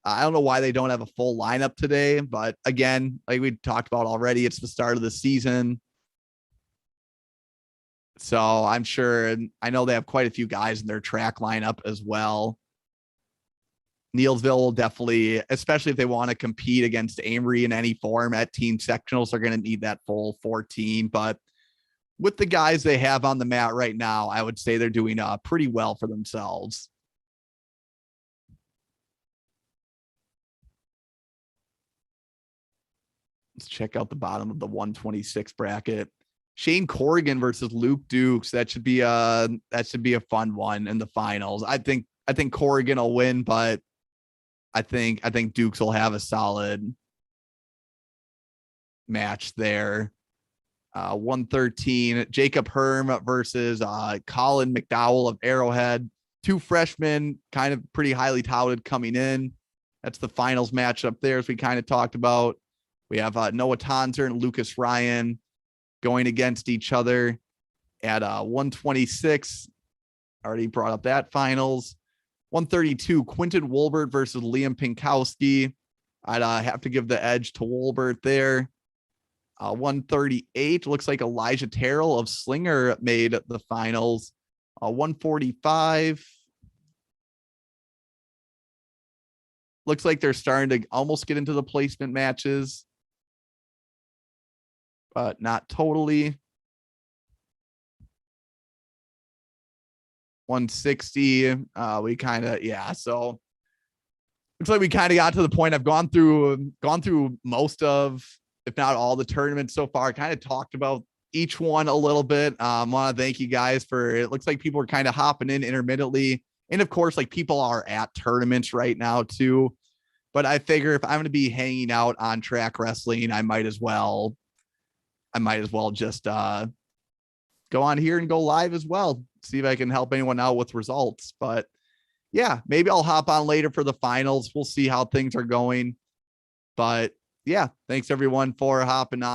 I don't know why they don't have a full lineup today, but again, like we talked about already, it's the start of the season. So I'm sure, and I know they have quite a few guys in their track lineup as well. Neilsville will definitely, especially if they want to compete against Amory in any form at team sectionals, they're going to need that full 14. But with the guys they have on the mat right now, I would say they're doing pretty well for themselves. Let's check out the bottom of the 126 bracket. Shane Corrigan versus Luke Dukes. That should be a fun one in the finals. I think Corrigan will win, but I think Dukes will have a solid match there. 113, Jacob Herm versus Colin McDowell of Arrowhead. Two freshmen, kind of pretty highly touted coming in. That's the finals matchup there, as we kind of talked about. We have Noah Tonser and Lucas Ryan going against each other at 126. Already brought up that finals. 132, Quinted Wolbert versus Liam Pinkowski. I'd have to give the edge to Wolbert there. 138, looks like Elijah Terrell of Slinger made the finals. 145. Looks like they're starting to almost get into the placement matches, but not totally. 160. We kind of, yeah. So looks like we kind of got to the point. I've gone through most of, if not all, the tournaments so far. I kind of talked about each one a little bit. Want to thank you guys for, it looks like people are kind of hopping in intermittently. And of course, like people are at tournaments right now too. But I figure if I'm going to be hanging out on track wrestling, I might as well just go on here and go live as well. See if I can help anyone out with results. But yeah, maybe I'll hop on later for the finals. We'll see how things are going. But yeah, thanks everyone for hopping on.